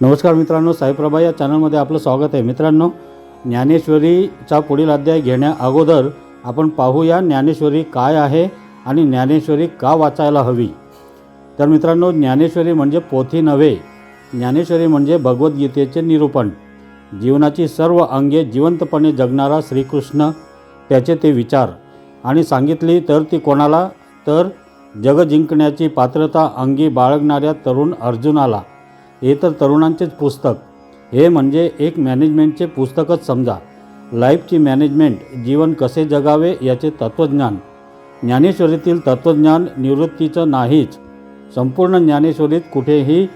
नमस्कार मित्रांनो, साईप्रभा या चॅनलमध्ये आपलं स्वागत आहे. मित्रांनो, ज्ञानेश्वरीचा पुढील अध्याय घेण्या अगोदर आपण पाहूया ज्ञानेश्वरी काय आहे आणि ज्ञानेश्वरी का वाचायला हवी. तर मित्रांनो, ज्ञानेश्वरी म्हणजे पोथी नव्हे. ज्ञानेश्वरी म्हणजे भगवद्गीतेचे निरूपण. जीवनाची सर्व अंगे जिवंतपणे जगणारा श्रीकृष्ण, त्याचे ते विचार. आणि सांगितली तर ती कोणाला, तर जग जिंकण्याची पात्रता अंगी बाळगणाऱ्या तरुण अर्जुनाला. हे तर तरुणांचेच पुस्तक. हे म्हणजे एक मॅनेजमेंटचे पुस्तकच समजा. लाईफची मॅनेजमेंट, जीवन कसे जगावे याचे तत्त्वज्ञान. ज्ञानेश्वरीतील तत्त्वज्ञान निवृत्तीचं नाहीच. संपूर्ण ज्ञानेश्वरीत कुठेही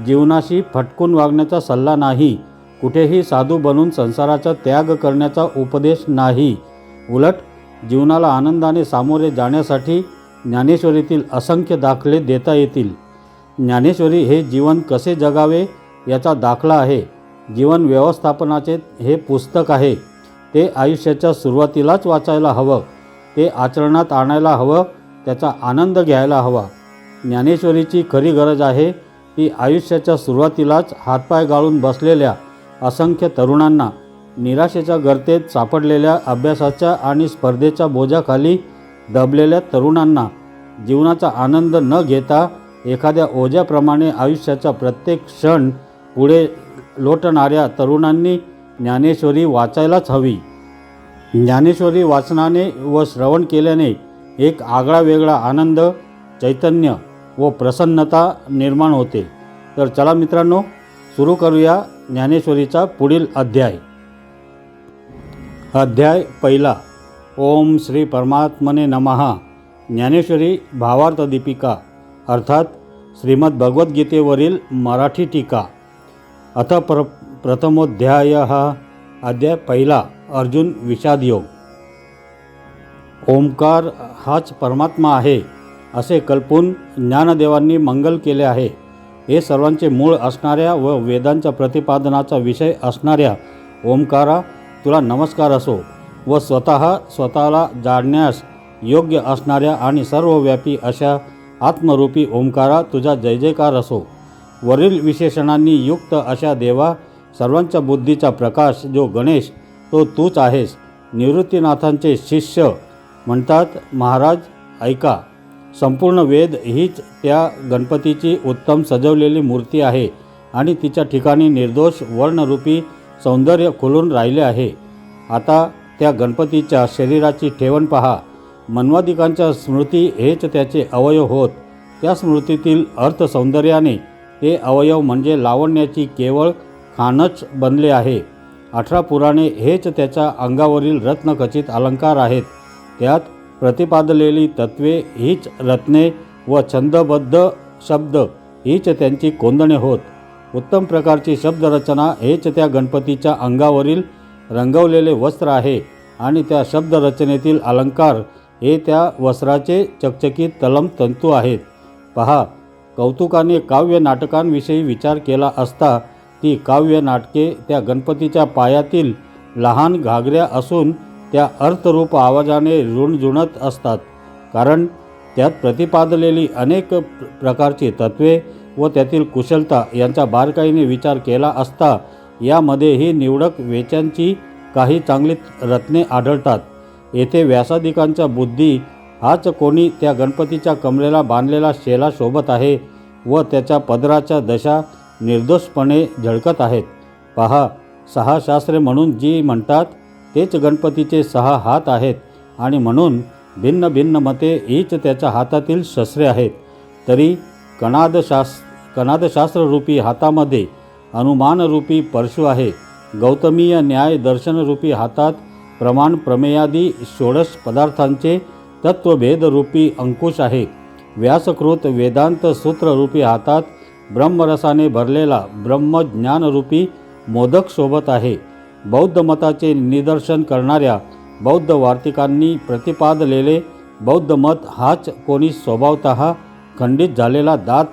जीवनाशी फटकून वागण्याचा सल्ला नाही, कुठेही साधू बनून संसाराचा त्याग करण्याचा उपदेश नाही. उलट जीवनाला आनंदाने सामोरे जाण्यासाठी ज्ञानेश्वरीतील असंख्य दाखले देता येतील. ज्ञानेश्वरी हे जीवन कसे जगावे याचा दाखला आहे. जीवन व्यवस्थापनाचे हे पुस्तक आहे. ते आयुष्याच्या सुरुवातीलाच वाचायला हवं, ते आचरणात आणायला हवं, त्याचा आनंद घ्यायला हवा. ज्ञानेश्वरीची खरी गरज आहे ती आयुष्याच्या सुरुवातीलाच हातपाय गाळून बसलेल्या असंख्य तरुणांना, निराशेच्या गर्तेत सापडलेल्या, अभ्यासाच्या आणि स्पर्धेच्या बोजाखाली दबलेल्या तरुणांना, जीवनाचा आनंद न घेता एखाद्या ओझ्याप्रमाणे आयुष्याचा प्रत्येक क्षण पुढे लोटणाऱ्या तरुणांनी ज्ञानेश्वरी वाचायलाच हवी. ज्ञानेश्वरी वाचनाने व श्रवण केल्याने एक आगळा वेगळा आनंद, चैतन्य व प्रसन्नता निर्माण होते. तर चला मित्रांनो, सुरू करूया ज्ञानेश्वरीचा पुढील अध्याय. अध्याय पहिला. ओम श्री परमात्मने नमः. ज्ञानेश्वरी भावार्थ दीपिका अर्थात श्रीमद भगवद्गीतेवरील मराठी टीका. अथ प्रथमोध्यायः. अध्याय पहिला. अर्जुन विषाद योग. ओंकार हाच परमात्मा आहे असे कल्पून ज्ञानदेवांनी मंगल केले आहे. हे सर्वांचे मूळ असणाऱ्या व वेदांच्या प्रतिपादनाचा विषय असणाऱ्या ओंकारा, तुला नमस्कार असो. व स्वतःला जाणण्यास योग्य असणाऱ्या आणि सर्वव्यापी अशा आत्मरूपी ओंकारा, तुझा जय जयकार असो. वरील विशेषणांनी युक्त अशा देवा, सर्वांच्या बुद्धीचा प्रकाश जो गणेश, तो तूच आहेस. निवृत्तीनाथांचे शिष्य म्हणतात, महाराज ऐका, संपूर्ण वेद हीच त्या गणपतीची उत्तम सजवलेली मूर्ती आहे आणि तिच्या ठिकाणी निर्दोष वर्णरूपी सौंदर्य खुलून राहिले आहे. आता त्या गणपतीच्या शरीराची ठेवण पहा. मन्वादिकांच्या स्मृती हेच त्याचे अवयव होत. त्या स्मृतीतील अर्थसौंदर्याने ते अवयव म्हणजे लावण्याची केवळ खाणच बनले आहे. 18 पुराणे हेच त्याच्या अंगावरील रत्नखचित अलंकार आहेत. त्यात प्रतिपादलेली तत्वे हीच रत्ने व छंदबद्ध शब्द हीच त्यांची कोंदणे होत. उत्तम प्रकारची शब्दरचना हेच त्या गणपतीच्या अंगावरील रंगवलेले वस्त्र आहे आणि त्या शब्दरचनेतील अलंकार हे त्या वस्त्राचे चकचकीत तलम तंतू आहेत. पहा, कौतुकाने काव्य नाटकांविषयी विचार केला असता ती काव्य नाटके त्या गणपतीच्या पायातील लहान घागऱ्या असून त्या अर्थरूप आवाजाने रुणझुणत असतात. कारण त्यात प्रतिपादलेली अनेक प्रकारची तत्वे व त्यातील कुशलता यांचा बारकाईने विचार केला असता यामध्येही निवडक वेच्यांची काही चांगली रत्ने आढळतात. येथे व्यासादिकांचा बुद्धी हाच कोणी त्या गणपतीच्या कमरेला बांधलेला शेला शोभत आहे व त्याच्या पदराच्या दशा निर्दोषपणे झळकत आहेत. पहा, 6 शास्त्रे म्हणून जी म्हणतात तेच गणपतीचे 6 हात आहेत आणि म्हणून भिन्न भिन्न मते हीच त्याच्या हातातील शस्त्रे आहेत. तरी कणादशास्त्ररूपी हातामध्ये अनुमानरूपी परशु आहे. गौतमीय न्याय दर्शनरूपी हातात प्रमाण प्रमेयादी षोडश पदार्थांचे तत्वभेदरूपी अंकुश आहे. व्यासकृत वेदांत सूत्ररूपी हातात ब्रह्मरसाने भरलेला ब्रह्मज्ञानरूपी मोदक शोभत आहे. बौद्ध मताचे निदर्शन करणाऱ्या बौद्ध वार्तिकांनी प्रतिपादलेले बौद्ध मत हाच कोणी स्वभावतः खंडित झालेला दात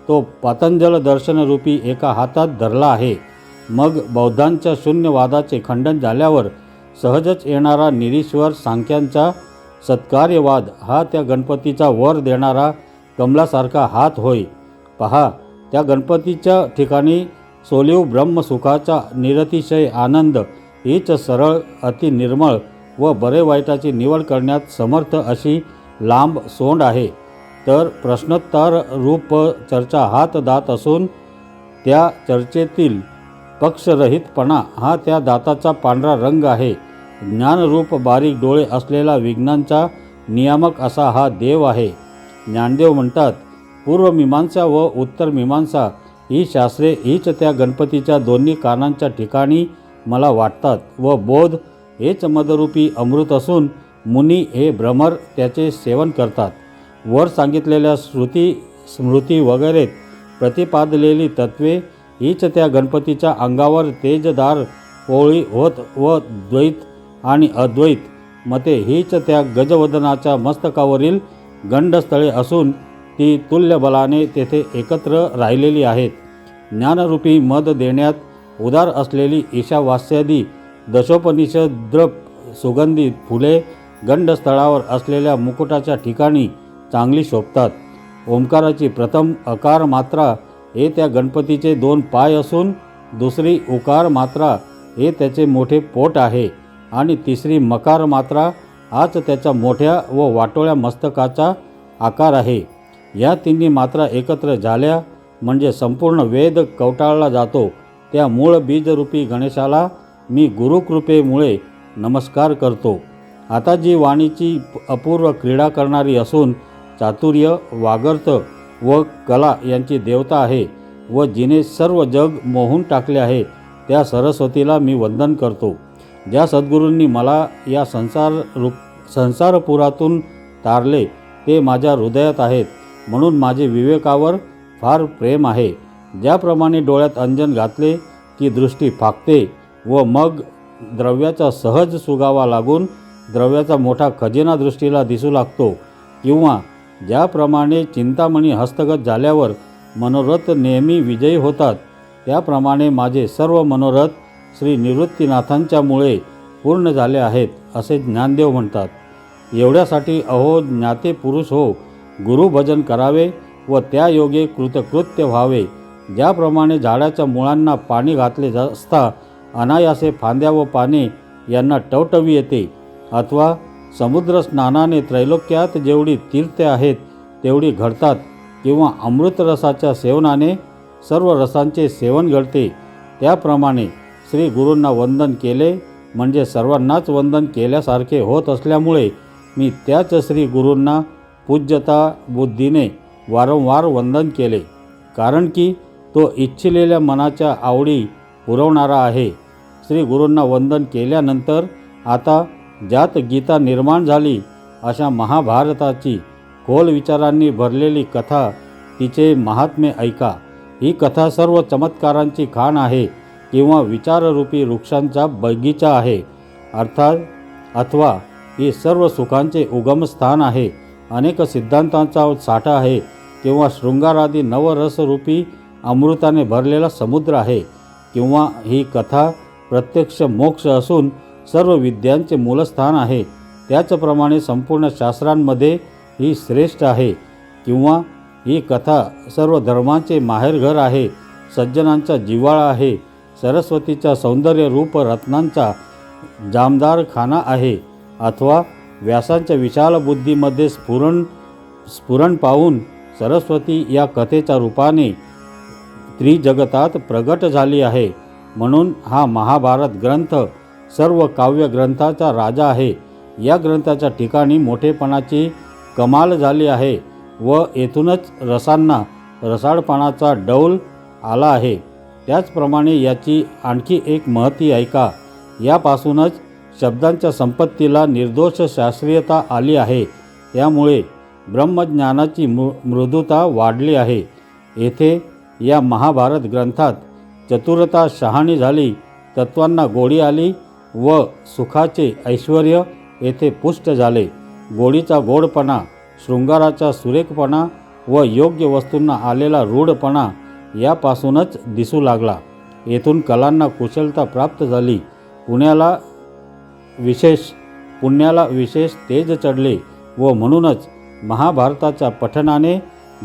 तो पतंजल दर्शनरूपी एका हातात धरला आहे. मग बौद्धांच्या शून्यवादाचे खंडन झाल्यावर सहजच येणारा निरीश्वर सांख्यांचा सत्कार्यवाद हा त्या गणपतीचा वर देणारा कमलासारखा हात होय. पहा, त्या गणपतीच्या ठिकाणी सोलीव ब्रह्मसुखाचा निरतिशय आनंद हीच सरळ अति निर्मळ व बरे वाईटाची निवड करण्यात समर्थ अशी लांब सोंड आहे. तर प्रश्नोत्तर रूप चर्चा हात दात असून त्या चर्चेतील पक्षरहितपणा हा त्या दाताचा पांढरा रंग आहे. ज्ञानरूप बारीक डोळे असलेला विज्ञानचा नियामक असा हा देव आहे. ज्ञानदेव म्हणतात, पूर्वमीमांसा व उत्तरमीमांसा ही शास्त्रे हीच त्या गणपतीच्या दोन्ही कानांच्या ठिकाणी मला वाटतात व बोध हेच मदरूपी अमृत असून मुनी हे भ्रमर त्याचे सेवन करतात. वर सांगितलेल्या श्रुती स्मृती वगैरेत प्रतिपादलेली तत्वे हीच त्या गणपतीच्या अंगावर तेजदार पोळी होत व द्वैत आणि अद्वैत मते हीच त्या गजवदनाच्या मस्तकावरील गंडस्थळे असून ती तुल्य बलाने तेथे एकत्र राहिलेली आहेत. ज्ञानरूपी मद देण्यात उदार असलेली ईशावास्यादी दशोपनिषद्रप सुगंधी फुले गंडस्थळावर असलेल्या मुकुटाच्या ठिकाणी चांगली शोभतात. ओंकाराची प्रथम अकार मात्रा हे त्या गणपतीचे 2 पाय असून दुसरी उकार मात्रा हे त्याचे मोठे पोट आहे आणि तिसरी मकार मात्रा हाच त्याच्या मोठ्या व वाटोळ्या मस्तकाचा आकार आहे. या तिन्ही मात्रा एकत्र झाल्या म्हणजे संपूर्ण वेद कवटाळला जातो. त्या मूळ बीजरूपी गणेशाला मी गुरुकृपेमुळे नमस्कार करतो. आता जी वाणीची अपूर्व क्रीडा करणारी असून चातुर्य वागर्थ व कला यांची देवता आहे व जिने सर्व जग मोहून टाकले आहे त्या सरस्वतीला मी वंदन करतो. ज्या सद्गुरूंनी मला या संसारपुरातून तारले ते माझ्या हृदयात आहेत म्हणून माझे विवेकावर फार प्रेम आहे. ज्याप्रमाणे डोळ्यात अंजन घातले की दृष्टी फाकते व मग द्रव्याचा सहज सुगावा लागून द्रव्याचा मोठा खजिना दृष्टीला दिसू लागतो, किंवा ज्याप्रमाणे चिंतामणी हस्तगत झाल्यावर मनोरथ नेहमी विजयी होतात, त्याप्रमाणे माझे सर्व मनोरथ श्री निवृत्तीनाथांच्यामुळे पूर्ण झाले आहेत असे ज्ञानदेव म्हणतात. एवढ्यासाठी अहो ज्ञाते पुरुष हो, गुरुभजन करावे व त्या योगे कृतकृत्य व्हावे. ज्याप्रमाणे झाडाच्या मुळांना पाणी घातले असता अनायासे फांद्या व पाने यांना टवटवी येते, अथवा समुद्र स्नानाने त्रैलोक्यात जेवढी तीर्थे आहेत तेवढी घडतात, किंवा अमृतरसाच्या सेवनाने सर्व रसांचे सेवन घडते, त्याप्रमाणे श्री गुरूंना वंदन केले म्हणजे सर्वांनाच वंदन केल्यासारखे होत असल्यामुळे मी त्याच श्री गुरूंना पूज्यता बुद्धीने वारंवार वंदन केले. कारण की तो इच्छिलेल्या मनाच्या आवडी पुरवणारा आहे. श्री गुरूंना वंदन केल्यानंतर आता ज्यात गीता निर्माण झाली अशा महाभारताची खोल विचारांनी भरलेली कथा, तिचे महात्म्य ऐका. ही कथा सर्व चमत्कारांची खाण आहे किंवा विचाररूपी वृक्षांचा बगीचा आहे, अथवा ही सर्व सुखांचे उगमस्थान आहे, अनेक सिद्धांतांचा साठा आहे, किंवा शृंगारादी नवरसरूपी अमृताने भरलेला समुद्र आहे, किंवा ही कथा प्रत्यक्ष मोक्ष असून सर्व विद्यांचे मूलस्थान आहे. त्याचप्रमाणे संपूर्ण शास्त्रांमध्ये ही श्रेष्ठ आहे, किंवा ही कथा सर्व धर्मांचे माहेरघर आहे, सज्जनांचा जिव्हाळा आहे, सरस्वतीच्या सौंदर्य रूप रत्नांचा जामदार खाना आहे, अथवा व्यासांच्या विशाल बुद्धीमध्ये स्फुरण पाहून सरस्वती या कथेच्या रूपाने त्रिजगतात प्रगट झाली आहे. म्हणून हा महाभारत ग्रंथ सर्व काव्यग्रंथाचा राजा आहे. या ग्रंथाच्या ठिकाणी मोठेपणाची कमाल झाली आहे व येथूनच रसांना रसाळपणाचा डौल आला आहे. त्याचप्रमाणे याची आणखी एक महती ऐका. यापासूनच शब्दांच्या संपत्तीला निर्दोष शास्त्रीयता आली आहे. त्यामुळे ब्रह्मज्ञानाची मृदुता वाढली आहे. येथे या महाभारत ग्रंथात चतुरता शहाणी झाली, तत्वांना गोडी आली व सुखाचे ऐश्वर येथे पुष्ट झाले. गोडीचा गोडपणा, शृंगाराचा सुरेखपणा व योग्य वस्तूंना आलेला रूढपणा यापासूनच दिसू लागला. येथून कलांना कुशलता प्राप्त झाली. पुण्याला विशेष तेज चढले व म्हणूनच महाभारताच्या पठनाने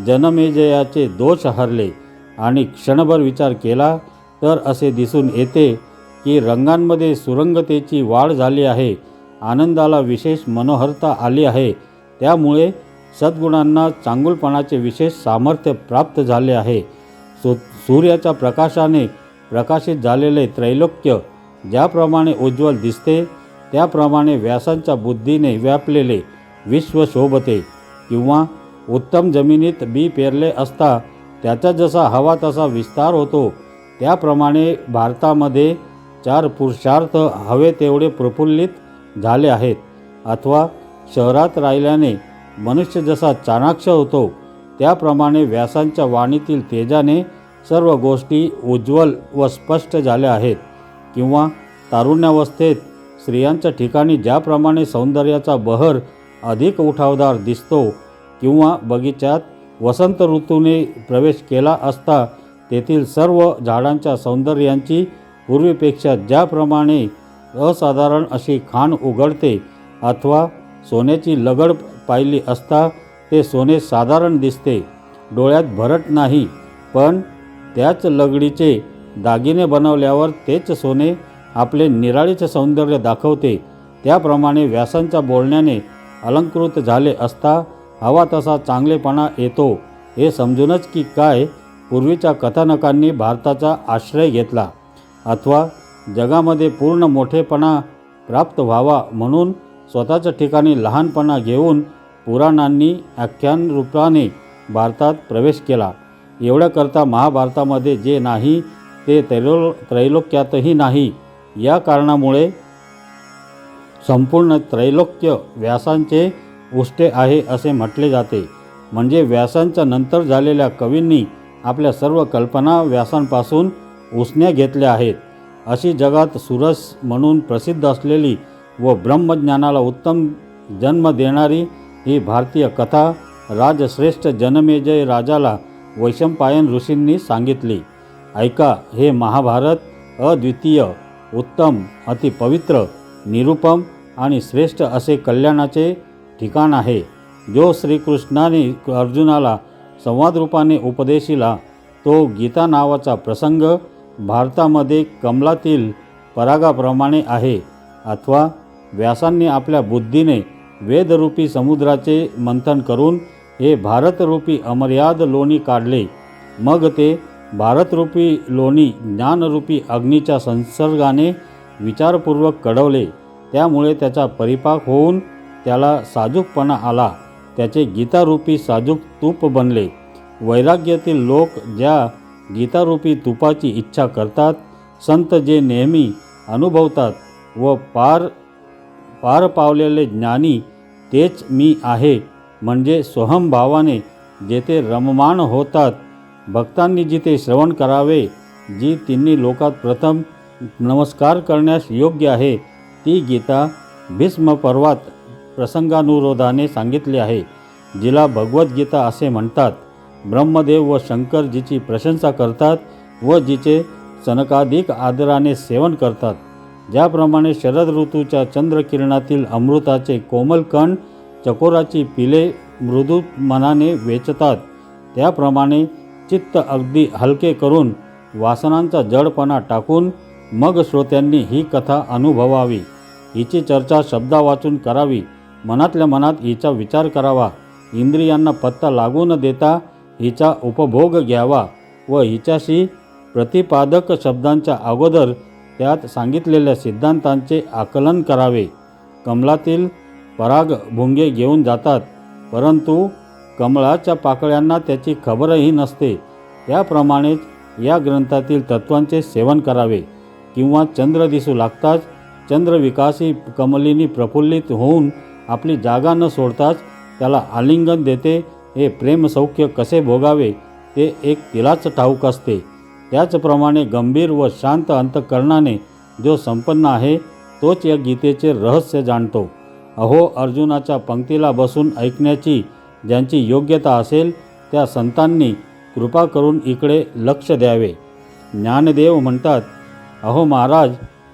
जनमेजयाचे दोष हरले. आणि क्षणभर विचार केला तर असे दिसून येते की रंगांमध्ये सुरंगतेची वाढ झाली आहे, आनंदाला विशेष मनोहरता आली आहे. त्यामुळे सद्गुणांना चांगुलपणाचे विशेष सामर्थ्य प्राप्त झाले आहे. सूर्याच्या प्रकाशाने प्रकाशित झालेले त्रैलोक्य ज्याप्रमाणे उज्ज्वल दिसते, त्याप्रमाणे व्यासांच्या बुद्धीने व्यापलेले विश्व शोभते. किंवा उत्तम जमिनीत बी पेरले असता त्याचा जसा हवा तसा विस्तार होतो, त्याप्रमाणे भारतामध्ये 4 पुरुषार्थ हवे तेवढे प्रफुल्लित झाले आहेत. अथवा शहरात राहिल्याने मनुष्य जसा चाणाक्ष होतो, त्याप्रमाणे व्यासांच्या वाणीतील तेजाने सर्व गोष्टी उज्ज्वल व स्पष्ट झाल्या आहेत. किंवा तारुण्यावस्थेत स्त्रियांच्या ठिकाणी ज्याप्रमाणे सौंदर्याचा बहर अधिक उठावदार दिसतो, किंवा बगीच्यात वसंत ऋतूने प्रवेश केला असता तेथील सर्व झाडांच्या सौंदर्यांची पूर्वीपेक्षा ज्याप्रमाणे असाधारण अशी खाण उघडते, अथवा सोन्याची लगड पाहिली असता ते सोने साधारण दिसते, डोळ्यात भरत नाही, पण त्याच लगडीचे दागिने बनवल्यावर तेच सोने आपले निराळीचे सौंदर्य दाखवते, त्याप्रमाणे व्यासांच्या बोलण्याने अलंकृत झाले असता हवा तसा चांगलेपणा येतो. हे समजूनच की काय पूर्वीच्या कथानकांनी भारताचा आश्रय घेतला, अथवा जगामध्ये पूर्ण मोठेपणा प्राप्त व्हावा म्हणून स्वतःच्या ठिकाणी लहानपणा घेऊन पुराणांनी आख्यान रूपाने भारतात प्रवेश केला. एवढ्याकरता महाभारतामध्ये जे नाही ते त्रैलोक्यातही नाही. या कारणामुळे संपूर्ण त्रैलोक्य व्यासांचे उष्टे आहे असे म्हटले जाते. म्हणजे व्यासांच्या नंतर झालेल्या कवींनी आपल्या सर्व कल्पना व्यासांपासून उसण्या घेतल्या आहेत. अशी जगात सुरस म्हणून प्रसिद्ध असलेली व ब्रह्मज्ञानाला उत्तम जन्म देणारी ही भारतीय कथा राजश्रेष्ठ जनमेजय राजाला वैशंपायन ऋषींनी सांगितली. ऐका, हे महाभारत अद्वितीय, उत्तम, अतिपवित्र, निरुपम आणि श्रेष्ठ असे कल्याणाचे ठिकाण आहे. जो श्रीकृष्णाने अर्जुनाला संवादरूपाने उपदेशिला तो गीता नावाचा प्रसंग भारतामध्ये कमलातील परागाप्रमाणे आहे. अथवा व्यासांनी आपल्या बुद्धीने वेदरूपी समुद्राचे मंथन करून हे भारतरूपी अमर्याद लोणी काढले. मग ते भारतरूपी लोणी ज्ञानरूपी अग्नीच्या संसर्गाने विचारपूर्वक कढवले. त्यामुळे त्याचा परिपाक होऊन त्याला साजूकपणा आला. त्याचे गीतारूपी साजूक तूप बनले. वैराग्यातील लोक ज्या गीतारूपी तुपाची इच्छा करतात, संत जे नेहमी अनुभवतात व पार पावलेले ज्ञानी तेच मी आहे म्हणजे सोहमभावाने जेथे रममाण होतात, भक्तांनी जिथे श्रवण करावे, जी तिन्ही लोकात प्रथम नमस्कार करण्यास योग्य आहे, ती गीता भीष्म पर्वात प्रसंगानुरोधाने सांगितली आहे, जिला भगवद्गीता असे म्हणतात. ब्रह्मदेव व शंकर जिची प्रशंसा करतात व जिचे सनकाधिक आदराने सेवन करतात. ज्याप्रमाणे शरद ऋतूच्या चंद्रकिरणातील अमृताचे कोमल कण चकोराची पिले मृदू मनाने वेचतात, त्याप्रमाणे चित्त अगदी हलके करून वासनांचा जडपणा टाकून मग श्रोत्यांनी ही कथा अनुभवावी. हिची चर्चा शब्दा वाचून करावी. मनातल्या मनात हिचा विचार करावा. इंद्रियांना पत्ता लागू न देता हिचा उपभोग घ्यावा व हिच्याशी प्रतिपादक शब्दांच्या अगोदर त्यात सांगितलेल्या सिद्धांतांचे आकलन करावे. कमलातील पराग भुंगे घेऊन जातात, परंतु कमळाच्या पाकळ्यांना त्याची खबरही नसते. त्याप्रमाणेच या ग्रंथातील तत्वांचे सेवन करावे. किंवा चंद्र दिसू लागताच चंद्रविकासी कमलिनी प्रफुल्लित होऊन आपली जागा न सोडताच त्याला आलिंगन देते. हे प्रेमसौख्य कसे भोगावे ते एक तिलाच ठाऊक असते. त्याचप्रमाणे गंभीर व शांत अंतःकरणाने जो संपन्न आहे तोच या गीतेचे रहस्य जाणतो. अहो, अर्जुनाच्या पंक्तीला बसून ऐकण्याची ज्यांची योग्यता असेल त्या संतांनी कृपा करून इकडे लक्ष द्यावे. ज्ञानदेव म्हणतात, अहो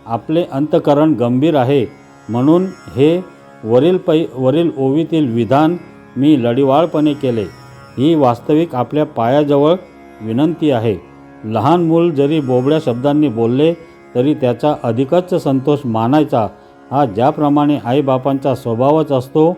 आपले अंतःकरण गंभीर आहे म्हणून हे वरील ओवीतील विधान मी लढिवाळपणे केले. ही वास्तविक आपल्या पायाजवळ विनंती आहे. लहान मूल जरी बोबड्या शब्दांनी बोलले तरी त्याचा अधिकच संतोष मानायचा हा ज्याप्रमाणे आईबापांचा स्वभावच असतो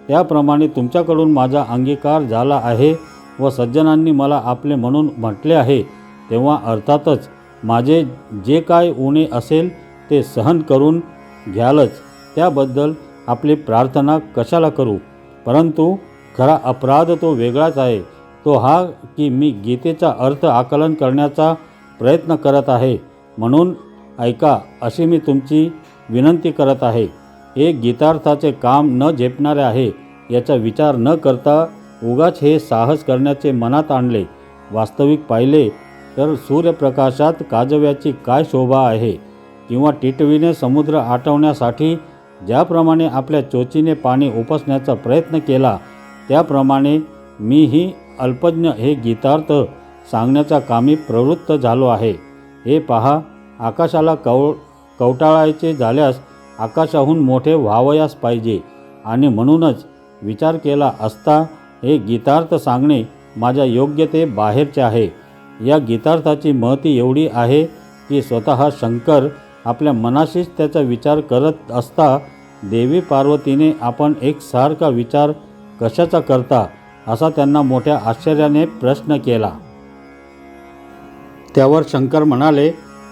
त्याप्रमाणे तुमच्याकडून माझा अंगीकार झाला आहे व सज्जनांनी मला आपले म्हणून म्हटले आहे, तेव्हा अर्थातच माझे जे काय उणे असेल ते सहन करून घ्यालच. त्याबद्दल आपली प्रार्थना कशाला करू. परंतु खरा अपराध तो वेगळाच आहे, तो हा की मी गीतेचा अर्थ आकलन करण्याचा प्रयत्न करत आहे. म्हणून ऐका अशी मी तुमची विनंती करत आहे. एक गीतार्थाचे काम न झेपणारे आहे याचा विचार न करता उगाच हे साहस करण्याचे मनात आणले. वास्तविक पाहिले तर सूर्यप्रकाशात काजव्याची काय शोभा आहे, किंवा टिटवीने समुद्र आटवण्यासाठी ज्याप्रमाणे आपल्या चोचीने पाणी उपसण्याचा प्रयत्न केला त्याप्रमाणे मीही अल्पज्ञ हे गीतार्थ सांगण्याच्या कामी प्रवृत्त झालो आहे. हे पहा, आकाशाला कवटाळायचे झाल्यास आकाशाहून मोठे व्हावयास पाहिजे, आणि म्हणूनच विचार केला असता हे गीतार्थ सांगणे माझ्या योग्यते बाहेरचे आहे. या गीतार्थाची महती एवढी आहे की स्वतः शंकर आपल्या मनाशीच त्याचा विचार करत असता देवी पार्वतीने आपण एकसारखा विचार कशाचा करता असा त्यांना मोठ्या आश्चर्याने प्रश्न केला. त्यावर शंकर म्हणाले,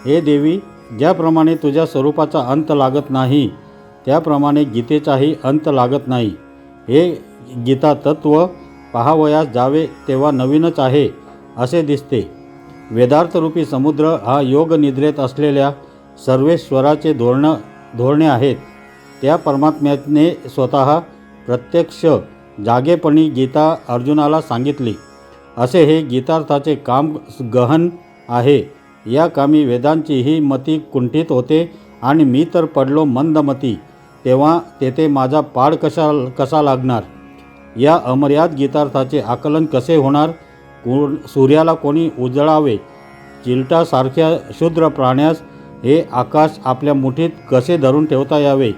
हे देवी, ज्याप्रमाणे तुझ्या स्वरूपाचा अंत लागत नाही त्याप्रमाणे गीतेचाही अंत लागत नाही. हे गीता तत्व पाहावयास जावे तेव्हा नवीनच आहे असे दिसते. वेदार्थरूपी समुद्र हा योगनिद्रेत असलेल्या सर्वेश्वराचे धोरणे आहेत. त्या परमात्म्याने स्वतः प्रत्यक्ष जागेपणी गीता अर्जुनाला सांगितली. असे हे गीतार्थाचे काम गहन आहे. या कामी वेदांचीही मती कुंठित होते आणि मी तर पडलो मंदमती. तेव्हा तेथे माझा पाड कसा लागणार. या अमर्याद गीतार्थाचे आकलन कसे होणार. सूर्याला कोणी उजळावे. चिलटासारख्या क्षुद्र प्राण्यास हे आकाश आपल्या मुठीत कसे धरून ठेवता यावे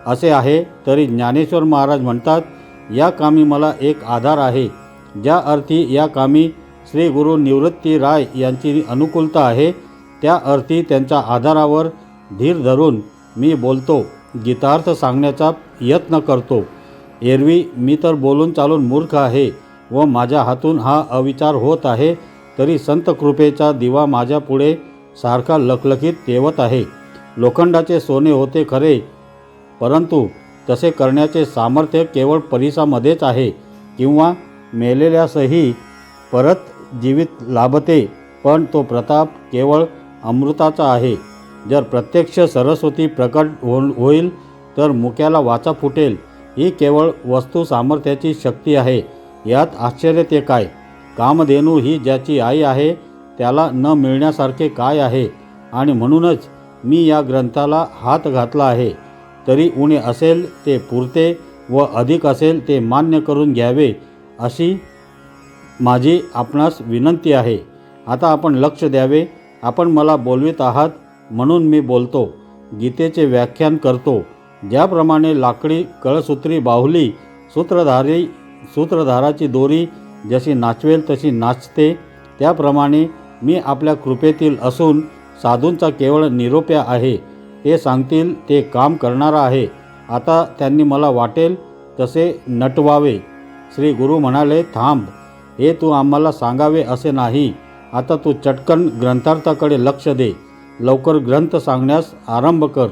असे आहे. तरी ज्ञानेश्वर महाराज म्हणतात, या कामी मला एक आधार आहे. ज्या अर्थी या कामी श्री गुरु निवृत्ती राय यांची अनुकूलता आहे त्या अर्थी त्यांच्या आधारावर धीर धरून मी बोलतो, गीतार्थ सांगण्याचा यत्न करतो. एरवी मी तर बोलून चालून मूर्ख आहे व माझ्या हातून हा अविचार होत आहे, तरी संत कृपेचा दिवा माझ्या पुढे सारखा लखलखीत तेवत आहे. लोखंडाचे सोने होते खरे, परंतु तसे करण्याचे सामर्थ्य केवळ परिसामध्येच आहे, किंवा मेलेल्यासही परत जीवित लाभते. पण तो प्रताप केवळ अमृताचा आहे. जर प्रत्यक्ष सरस्वती प्रकट होईल तर मुक्याला वाचा फुटेल. ही केवळ वस्तू सामर्थ्याची शक्ती आहे. यात आश्चर्य ते काय. कामधेनू ही ज्याची आई आहे त्याला न मिळण्यासारखे काय आहे. आणि म्हणूनच मी या ग्रंथाला हात घातला आहे. तरी उणे असेल ते पुरते व अधिक असेल ते मान्य करून घ्यावे अशी माझी आपणास विनंती आहे. आता आपण लक्ष द्यावे. आपण मला बोलवित आहात म्हणून मी बोलतो, गीतेचे व्याख्यान करतो. ज्याप्रमाणे लाकडी कळसूत्री बाहुली सूत्रधाराची दोरी जशी नाचवेल तशी नाचते, त्याप्रमाणे मी आपल्या कृपेतील असून साधूंचा केवळ निरोप्या आहे. ते सांगतील ते काम करणारा आहे. आता त्यांनी मला वाटेल तसे नटवावे. श्री गुरु म्हणाले, थांब, हे तू आम्हाला सांगावे असे नाही. आता तू चटकन ग्रंथार्थाकडे लक्ष दे. लवकर ग्रंथ सांगण्यास आरंभ कर.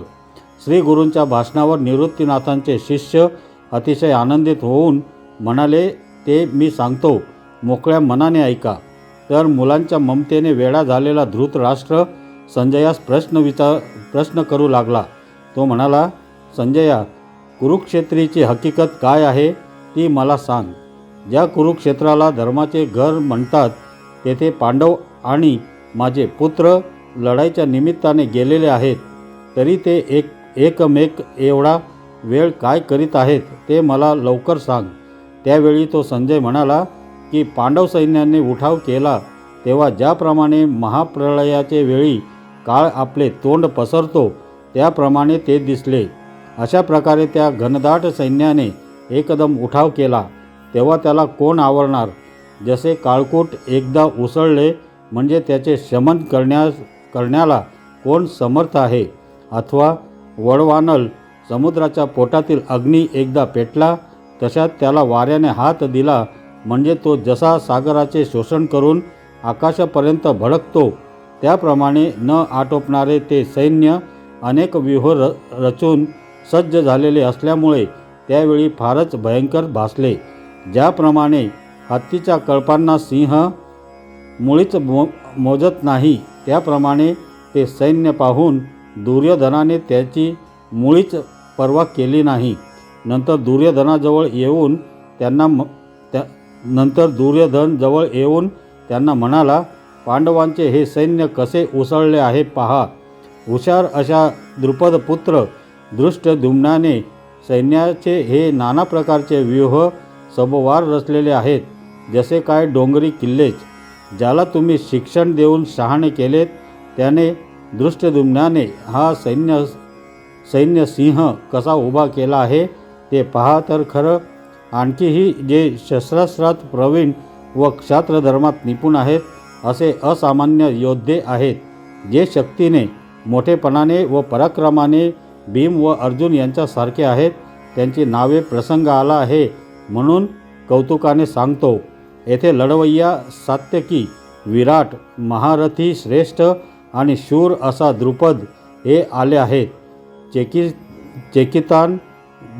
श्री गुरूंच्या भाषणावर निवृत्तीनाथांचे शिष्य अतिशय आनंदित होऊन म्हणाले, ते मी सांगतो, मोकळ्या मनाने ऐका. तर मुलांच्या ममतेने वेडा झालेला धृतराष्ट्र संजयास प्रश्न करू लागला. तो म्हणाला, संजया, कुरुक्षेत्रीची हकीकत काय आहे ती मला सांग. ज्या कुरुक्षेत्राला धर्माचे घर म्हणतात तेथे पांडव आणि माझे पुत्र लढाईच्या निमित्ताने गेलेले आहेत. तरी ते एकमेक एवढा वेळ काय करीत आहेत ते मला लवकर सांग. त्यावेळी तो संजय म्हणाला की पांडव सैन्याने उठाव केला तेव्हा ज्याप्रमाणे महाप्रलयाचे वेळी काळ आपले तोंड पसरतो त्याप्रमाणे ते दिसले. अशा प्रकारे त्या घनदाट सैन्याने एकदम उठाव केला तेव्हा त्याला कोण आवरणार. जसे काळकूट एकदा उसळले म्हणजे त्याचे शमन करण्याला कोण समर्थ आहे? अथवा वडवानल समुद्राच्या पोटातील अग्नी एकदा पेटला तशात त्याला वाऱ्याने हात दिला म्हणजे तो जसा सागराचे शोषण करून आकाशापर्यंत भडकतो, त्याप्रमाणे न आटोपणारे ते सैन्य अनेक व्यूह रचून सज्ज झालेले असल्यामुळे त्यावेळी फारच भयंकर भासले. ज्याप्रमाणे हत्तीच्या कळपांना सिंह मुळीच मोजत नाही, त्याप्रमाणे ते सैन्य पाहून दुर्योधनाने त्याची मुळीच पर्वा केली नाही. नंतर दुर्योधन जवळ येऊन त्यांना म्हणाला, पांडवांचे हे सैन्य कसे उसळले आहे पहा. हुशार अशा द्रुपदपुत्र धृष्टद्युम्नाने सैन्याचे हे नाना प्रकारचे व्यूह सबवार रचलेले आहेत, जसे काय डोंगरी किल्लेच. ज्याला तुम्ही शिक्षण देऊन शहाणे केलेत त्याने धृष्टद्युम्नाने हा सैन्य सिंह कसा उभा केला आहे ते पहा तर खरं. आणखीही जे शस्त्रास्त्रात प्रवीण व क्षात्रधर्मात निपुण आहेत असे असामान्य योद्धे आहेत, जे शक्तीने मोठेपणाने व पराक्रमाने भीम व अर्जुन यांच्यासारखे आहेत. त्यांची नावे प्रसंग आला आहे म्हणून कौतुकाने सांगतो. येथे लढवय्या सात्यकी, विराट, महारथी श्रेष्ठ आणि शूर असा द्रुपद हे आले आहेत. चेकितान,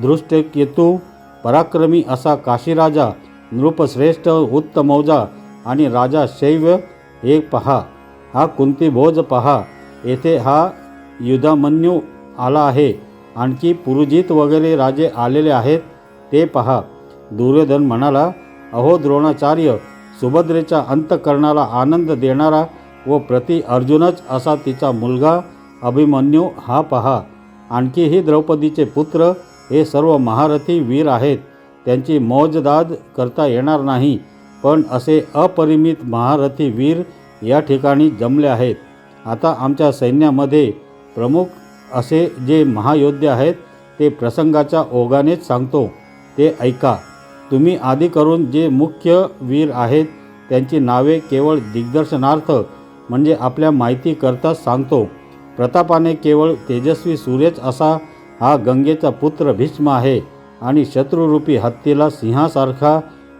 धृष्टकेतू, पराक्रमी असा काशीराजा, नृपश्रेष्ठ, उत्तमौजा आणि राजा शैव हे पहा. हा कुंतीभोज पहा. येथे हा युधामन्यू आला आहे. आणखी पुरुजित वगैरे राजे आलेले आहेत ते पहा. दुर्योधन म्हणाला, अहो द्रोणाचार्य, सुभद्रेच्या अंतःकरणाला आनंद देणारा व प्रति अर्जुनच असा तिचा मुलगा अभिमन्यू हा पहा. आणखीही द्रौपदीचे पुत्र हे सर्व महारथी वीर आहेत. त्यांची मौजदाद करता येणार नाही, पण असे अपरिमित महारथी वीर या ठिकाणी जमले आहेत. आता आमच्या सैन्यामध्ये प्रमुख असे जे महायोद्धे आहेत ते प्रसंगाच्या ओघानेच सांगतो, ते ऐका. तुम्ही आधी करून जे मुख्य वीर आहेत त्यांची नावे केवळ दिग्दर्शनार्थ म्हणजे आपल्या माहिती करताच सांगतो. प्रतापाने केवळ तेजस्वी सूर्यच असा हा गंगेचा पुत्र भीष्म आहे आणि शत्रुरूपी हत्तीला सिंहासारखा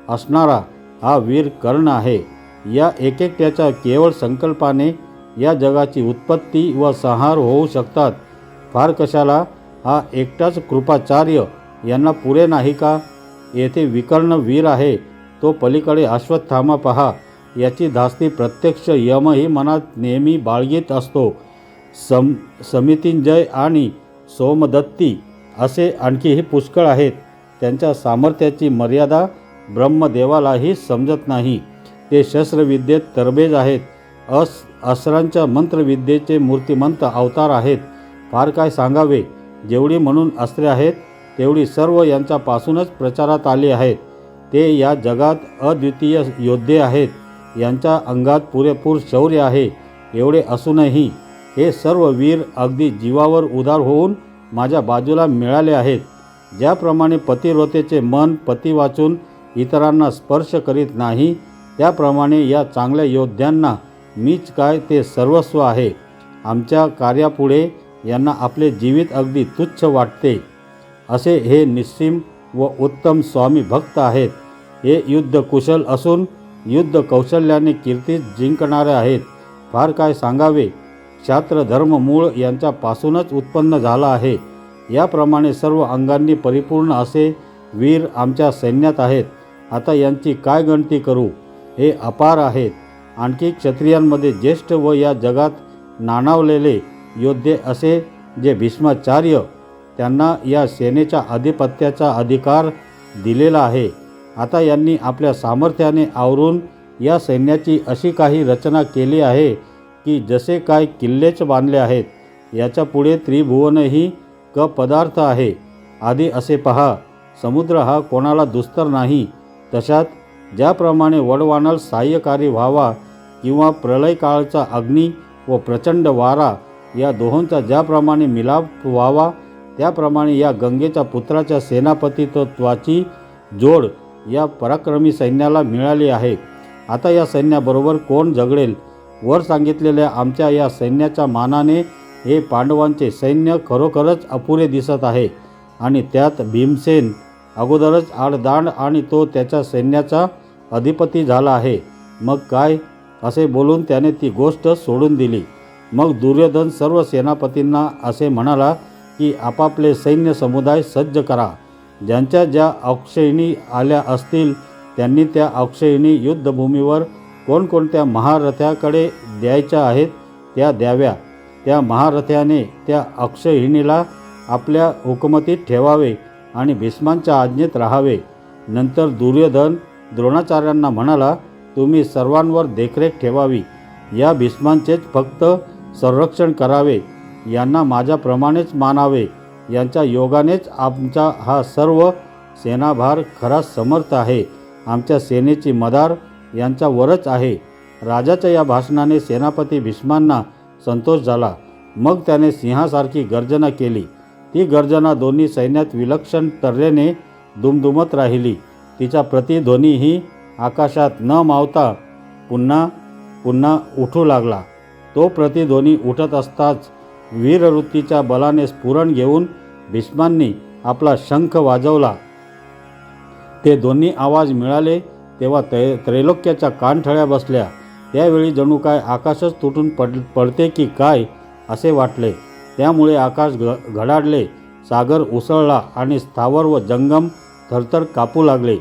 असणारा हा वीर कर्ण आहे. या एकट्याच्या केवळ संकल्पाने या जगाची उत्पत्ती व संहार होऊ शकतात. फार कशाला हा एकटाच कृपाचार्य यांना पुरे नाही का? येथे विकर्ण वीर आहे, तो पलीकडे अश्वत्थामा पहा. याची धास्ती प्रत्यक्ष यमही मनात नेहमी बाळगीत असतो. समितिंजय आणि सोमदत्ती असे आणखीही पुष्कळ आहेत. त्यांच्या सामर्थ्याची मर्यादा ब्रह्मदेवालाही समजत नाही. ते शस्त्रविद्येत तरबेज आहेत. अस्त्रांच्या मंत्रविद्येचे मूर्तिमंत अवतार आहेत. फार काय सांगावे. जेवढी म्हणून अस्त्रे आहेत तेवढी सर्व यांच्यापासूनच प्रचारात आली आहेत. ते या जगात अद्वितीय योद्धे आहेत. यांच्या अंगात पुरेपूर शौर्य आहे. एवढे असूनही हे सर्व वीर अगदी जीवावर उदार होऊन माझ्या बाजूला मिळाले आहेत. ज्याप्रमाणे पतिव्रतेचे मन पती वाचून इतरांना स्पर्श करीत नाही, त्याप्रमाणे या चांगल्या योद्ध्यांना मीच काय ते सर्वस्व आहे. आमच्या कार्यापुढे यांना आपले जीवित अगदी तुच्छ वाटते. असे हे निस्सीम व उत्तम स्वामी भक्त आहेत. हे युद्धकुशल असून युद्ध कौशल्याने कीर्ती जिंकणारे आहेत. फार काय सांगावे. क्षात्रधर्म मूळ यांच्यापासूनच उत्पन्न झाला आहे. याप्रमाणे सर्व अंगांनी परिपूर्ण असे वीर आमच्या सैन्यात आहेत. आता यांची काय गणती करू. हे अपार आहेत. आणखी क्षत्रियांमध्ये ज्येष्ठ व या जगात नाणावलेले योद्धे असे जे भीष्माचार्य, त्यांना या सेनेच्या अधिपत्याचा अधिकार दिलेला आहे. आता यांनी आपल्या सामर्थ्याने आवरून या सैन्याची अशी काही रचना केली आहे की जसे काय किल्लेच बांधले आहेत. याच्या पुढे त्रिभुवनही पदार्थ आहे. आधी असे पहा, समुद्र हा कोणाला दुस्तर नाही. तशात ज्याप्रमाणे वडवानल सहाय्यकारी व्हावा किंवा प्रलयकाळचा अग्नी व प्रचंड वारा या दोहोंचा ज्याप्रमाणे मिलाप व्हावा, त्याप्रमाणे या गंगेच्या पुत्राच्या सेनापतित्वाची जोड या पराक्रमी सैन्याला मिळाली आहे. आता या सैन्याबरोबर कोण झगडेल वर सांगितलेल्या आमच्या या सैन्याच्या मानाने हे पांडवांचे सैन्य खरोखरच अपुरे दिसत आहे आणि त्यात भीमसेन अगोदरच आडदांड आणि तो त्याच्या सैन्याचा अधिपती झाला आहे. मग काय, असे बोलून त्याने ती गोष्ट सोडून दिली. मग दुर्योधन सर्व सेनापतींना असे म्हणाला की आपापले सैन्य समुदाय सज्ज करा. ज्यांच्या ज्या अक्षयिणी आल्या असतील त्यांनी त्या अक्षयिणी युद्धभूमीवर कोणकोणत्या महारथ्याकडे द्यायच्या आहेत त्या द्याव्या. त्या महारथ्याने त्या अक्षयिणीला आपल्या हुकुमतीत ठेवावे आणि भीष्मांच्या आज्ञेत राहावे. नंतर दुर्योधन द्रोणाचार्यांना म्हणाला, तुम्ही सर्वांवर देखरेख ठेवावी. या भीष्मांचेच फक्त संरक्षण करावे. यांना माझ्याप्रमाणेच मानावे. यांच्या योगानेच आमचा हा सर्व सेनाभार खरा समर्थ आहे. आमच्या सेनेची मदार यांच्यावरच आहे. राजाच्या या भाषणाने सेनापती भीष्मांना संतोष झाला. मग त्याने सिंहासारखी गर्जना केली. ती गर्जना दोन्ही सैन्यात विलक्षण तऱ्हेने दुमदुमत राहिली. तिचा प्रतिध्वनीही आकाशात न मावता पुन्हा पुन्हा उठू लागला. तो प्रतिध्वनी उठत असताच वीरवृत्तीच्या बलाने स्फुरण घेऊन भीष्मांनी आपला शंख वाजवला. ते दोन्ही आवाज मिळाले तेव्हा त्रैलोक्याच्या कानठळ्या बसल्या. त्यावेळी जणू काय आकाशच तुटून पडते की काय असे वाटले. त्यामुळे आकाश घडाडले, सागर उसळला आणि स्थावर व जंगम थरथर कापू लागले.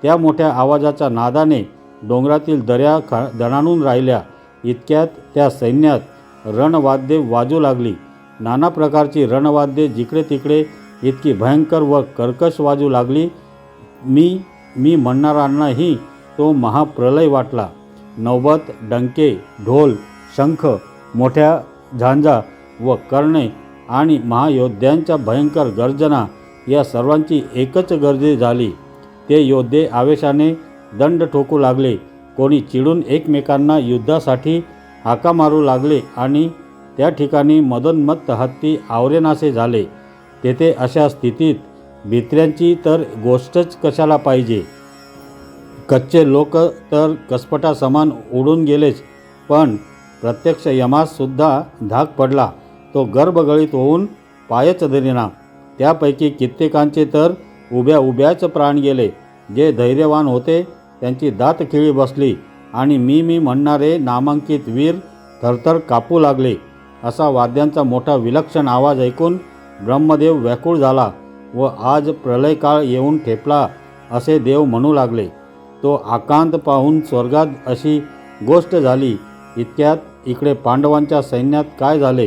त्या मोठ्या आवाजाच्या नादाने डोंगरातील दऱ्या दणाणून राहिल्या. इतक्यात त्या सैन्यात रणवाद्ये वाजू लागली. नाना प्रकारची रणवाद्ये जिकडे तिकडे इतकी भयंकर व कर्कश वाजू लागली. मी म्हणणाऱ्यांनाही तो महाप्रलय वाटला. नौबत, डंके, ढोल, शंख, मोठ्या झांजा व कर्णे आणि महायोद्ध्यांच्या भयंकर गर्जना या सर्वांची एकच गर्दी झाली. ते योद्धे आवेशाने दंड ठोकू लागले. कोणी चिडून एकमेकांना युद्धासाठी हाका मारू लागले आणि त्या ठिकाणी मदोन्मत्त हत्ती आवरेनासे झाले. तेथे अशा स्थितीत भित्र्यांची तर गोष्टच कशाला पाहिजे. कच्चे लोक तर कसपटासमान उडून गेलेच, पण प्रत्यक्ष यमाससुद्धा धाक पडला. तो गर्भगळीत होऊन पायच धरेना. त्यापैकी कित्येकांचे तर उभ्याच प्राण गेले. जे धैर्यवान होते त्यांची दातखिळी बसली आणि मी म्हणणारे नामांकित वीर थरथर कापू लागले. असा वाद्यांचा मोठा विलक्षण आवाज ऐकून ब्रह्मदेव व्याकुळ झाला व आज प्रलयकाळ येऊन ठेपला असे देव म्हणू लागले. तो आकांत पाहून स्वर्गात अशी गोष्ट झाली. इतक्यात इकडे पांडवांच्या सैन्यात काय झाले.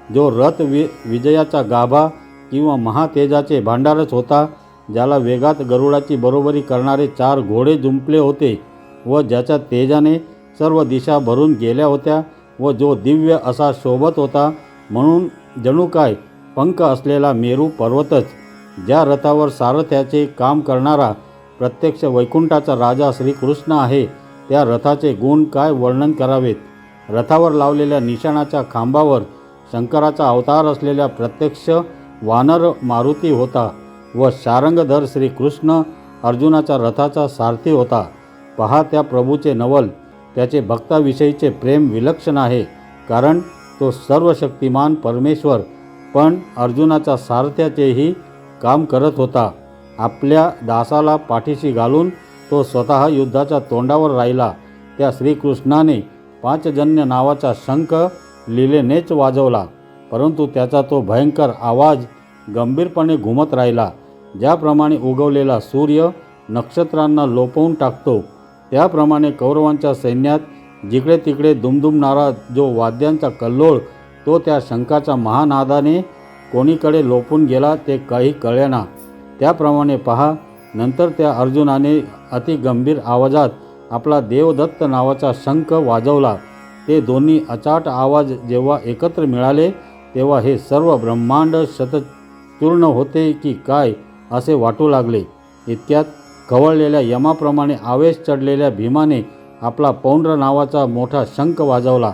जो रथ विजयाचा गाभा किंवा महातेजाचे भांडारच होता, ज्याला वेगात गरुडाची बरोबरी करणारे 4 घोडे जुंपले होते व ज्याच्या तेजाने सर्व दिशा भरून गेल्या होत्या व जो दिव्य असा शोभत होता, म्हणून जणू काय पंख असलेला मेरू पर्वतच, ज्या रथावर सारथ्याचे काम करणारा प्रत्यक्ष वैकुंठाचा राजा श्रीकृष्ण आहे, त्या रथाचे गुण काय वर्णन करावेत. रथावर लावलेल्या निशाणाच्या खांबावर शंकराचा अवतार असलेल्या प्रत्यक्ष वानर मारुती होता व शारंगधर श्रीकृष्ण अर्जुनाच्या रथाचा सारथी होता. पहा त्या प्रभूचे नवल. त्याचे भक्ताविषयीचे प्रेम विलक्षण आहे, कारण तो सर्वशक्तिमान परमेश्वर पण अर्जुनाच्या सारथ्याचेही काम करत होता. आपल्या दासाला पाठीशी घालून तो स्वतः युद्धाच्या तोंडावर राहिला. त्या श्रीकृष्णाने पांचजन्य नावाचा शंख लीलेनेच वाजवला, परंतु त्याचा तो भयंकर आवाज गंभीरपणे घुमत राहिला. ज्याप्रमाणे उगवलेला सूर्य नक्षत्रांना लोपवून टाकतो, त्याप्रमाणे कौरवांच्या सैन्यात जिकडे तिकडे दुमदुमणारा जो वाद्यांचा कल्लोळ, तो त्या शंखाच्या महानादाने कोणीकडे लोपून गेला ते काही कळेना. त्याप्रमाणे पहा, नंतर त्या अर्जुनाने अतिगंभीर आवाजात आपला देवदत्त नावाचा शंख वाजवला. ते दोन्ही अचाट आवाज जेव्हा एकत्र मिळाले तेव्हा हे सर्व ब्रह्मांड शतचूर्ण होते की काय असे वाटू लागले. इतक्यात खवळलेल्या यमाप्रमाणे आवेश चढलेल्या भीमाने आपला पौंड्र नावाचा मोठा शंख वाजवला.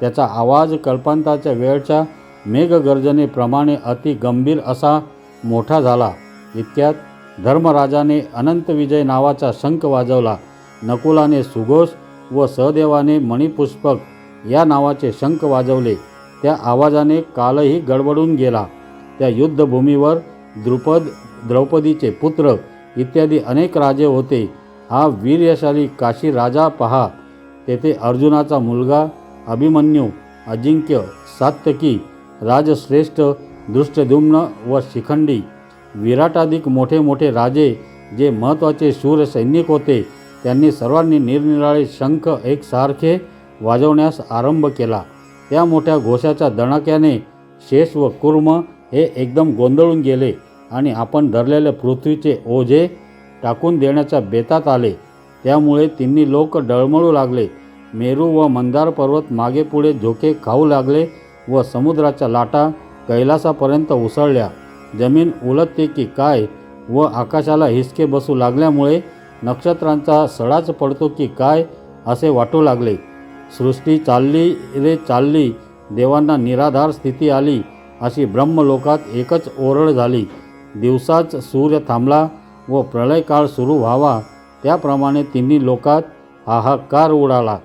त्याचा आवाज कल्पांताच्या वेळच्या मेघगर्जनेप्रमाणे अति गंभीर असा मोठा झाला. इतक्यात धर्मराजाने अनंत विजय नावाचा शंख वाजवला. नकुलाने सुघोष व सहदेवाने मणिपुष्पक या नावाचे शंख वाजवले. त्या आवाजाने कालही गडबडून गेला. त्या युद्धभूमीवर द्रौपदीचे पुत्र इत्यादी अनेक राजे होते. हा वीर्यशाली काशी राजा पहा. तेथे अर्जुनाचा मुलगा अभिमन्यू, अजिंक्य, सात्यकी, राजश्रेष्ठ, दृष्टद्युम्न व शिखंडी, विराटाधिक मोठे मोठे राजे जे महत्त्वाचे शूर सैनिक होते, त्यांनी सर्वांनी निरनिराळे शंख एकसारखे वाजवण्यास आरंभ केला. त्या मोठ्या घोषाच्या दणक्याने शेष व कूर्म हे एकदम गोंधळून गेले आणि आपण धरलेले पृथ्वीचे ओझे टाकून देण्याच्या बेतात आले. त्यामुळे तिन्ही लोक डळमळू लागले. मेरू व मंदार पर्वत मागे पुढे झोके खाऊ लागले व समुद्राच्या लाटा कैलासापर्यंत उसळल्या. जमीन उलटते की काय व आकाशाला हिसके बसू लागल्यामुळे नक्षत्रांचा सडाच पडतो की काय असे वाटू लागले. सृष्टी चालली रे चालली, देवांना निराधार स्थिती आली, अशी ब्रह्मलोकात एकच ओरड झाली. दिवसाच सूर्य थांबला व प्रलयकाळ सुरू व्हावा त्याप्रमाणे तिन्ही लोकात हाहाकार उडाला.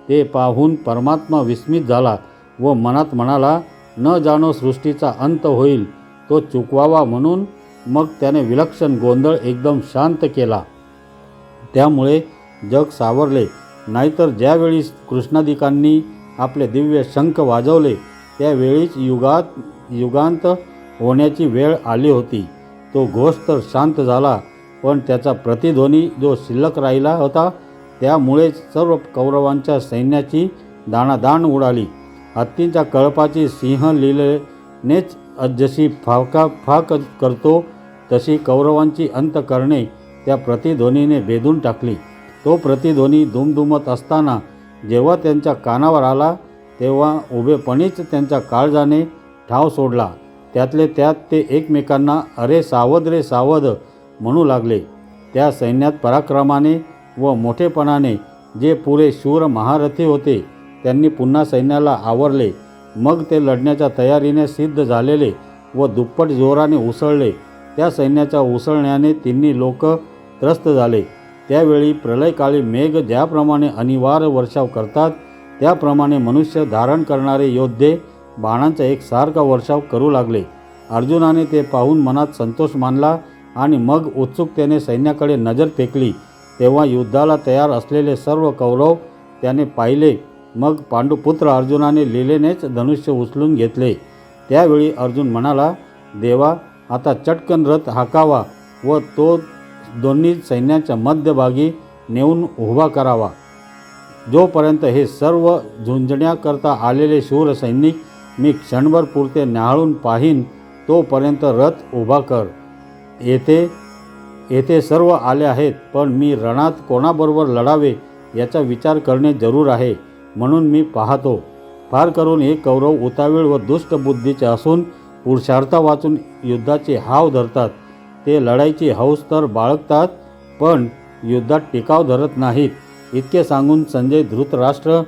ते पाहून परमात्मा विस्मित झाला व मनात म्हणाला, न जाणो सृष्टीचा अंत होईल, तो चुकवावा म्हणून. मग त्याने विलक्षण गोंधळ एकदम शांत केला. त्यामुळे जग सावरले. नाहीतर ज्यावेळी कृष्णादिकांनी आपले दिव्य शंख वाजवले त्यावेळीच युगांत होण्याची वेळ आली होती. तो घोष तर शांत झाला, पण त्याचा प्रतिध्वनी जो शिल्लक राहिला होता त्यामुळेच सर्व कौरवांच्या सैन्याची दाणादाण उडाली. हत्तींच्या कळपाची सिंह लीलेनेच जशी फाक करतो तशी कौरवांची अंतःकरणे त्या प्रतिध्वनीने भेदून टाकली. तो प्रतिध्वनी दुमदुमत असताना जेव्हा त्यांच्या कानावर आला तेव्हा उभेपणीच त्यांच्या काळजाने ठाव सोडला. त्यातले त्यात ते एकमेकांना अरे सावध रे सावध म्हणू लागले. त्या सैन्यात पराक्रमाने व मोठेपणाने जे पुरे शूर महारथी होते त्यांनी पुन्हा सैन्याला आवरले. मग ते लढण्याच्या तयारीने सिद्ध झालेले व दुप्पट जोराने उसळले. त्या सैन्याच्या उसळण्याने तिन्ही लोक त्रस्त झाले. त्यावेळी प्रलयकाळी मेघ ज्याप्रमाणे अनिवार्य वर्षाव करतात त्याप्रमाणे मनुष्य धारण करणारे योद्धे बाणांचा एकसारखा वर्षाव करू लागले. अर्जुनाने ते पाहून मनात संतोष मानला आणि मग उत्सुकतेने सैन्याकडे नजर फेकली. तेव्हा युद्धाला तयार असलेले सर्व कौरव त्याने पाहिले. मग पांडुपुत्र अर्जुनाने लीलेनेच धनुष्य उचलून घेतले. त्यावेळी अर्जुन म्हणाला, देवा, आता चटकन रथ हाकावा व तो दोन्ही सैन्याच्या मध्यभागी नेऊन उभा करावा. जोपर्यंत हे सर्व झुंजण्याकरता आलेले शूर सैनिक मी क्षणभर पुरते न्याहाळून पाहीन तोपर्यंत रथ उभा कर. येथे सर्व आले आहेत, पण मी रणात कोणाबरोबर लढावे याचा विचार करणे जरूर आहे, म्हणून मी पाहतो. फार करून हे कौरव उतावीळ व दुष्ट बुद्धीचे असून पुरुषार्थ वाचून युद्धाचे हाव धरतात. ते लढाईची हौस तर बाळगतात, पण युद्धात टिकाव धरत नाहीत. इतके सांगून संजय धृतराष्ट्र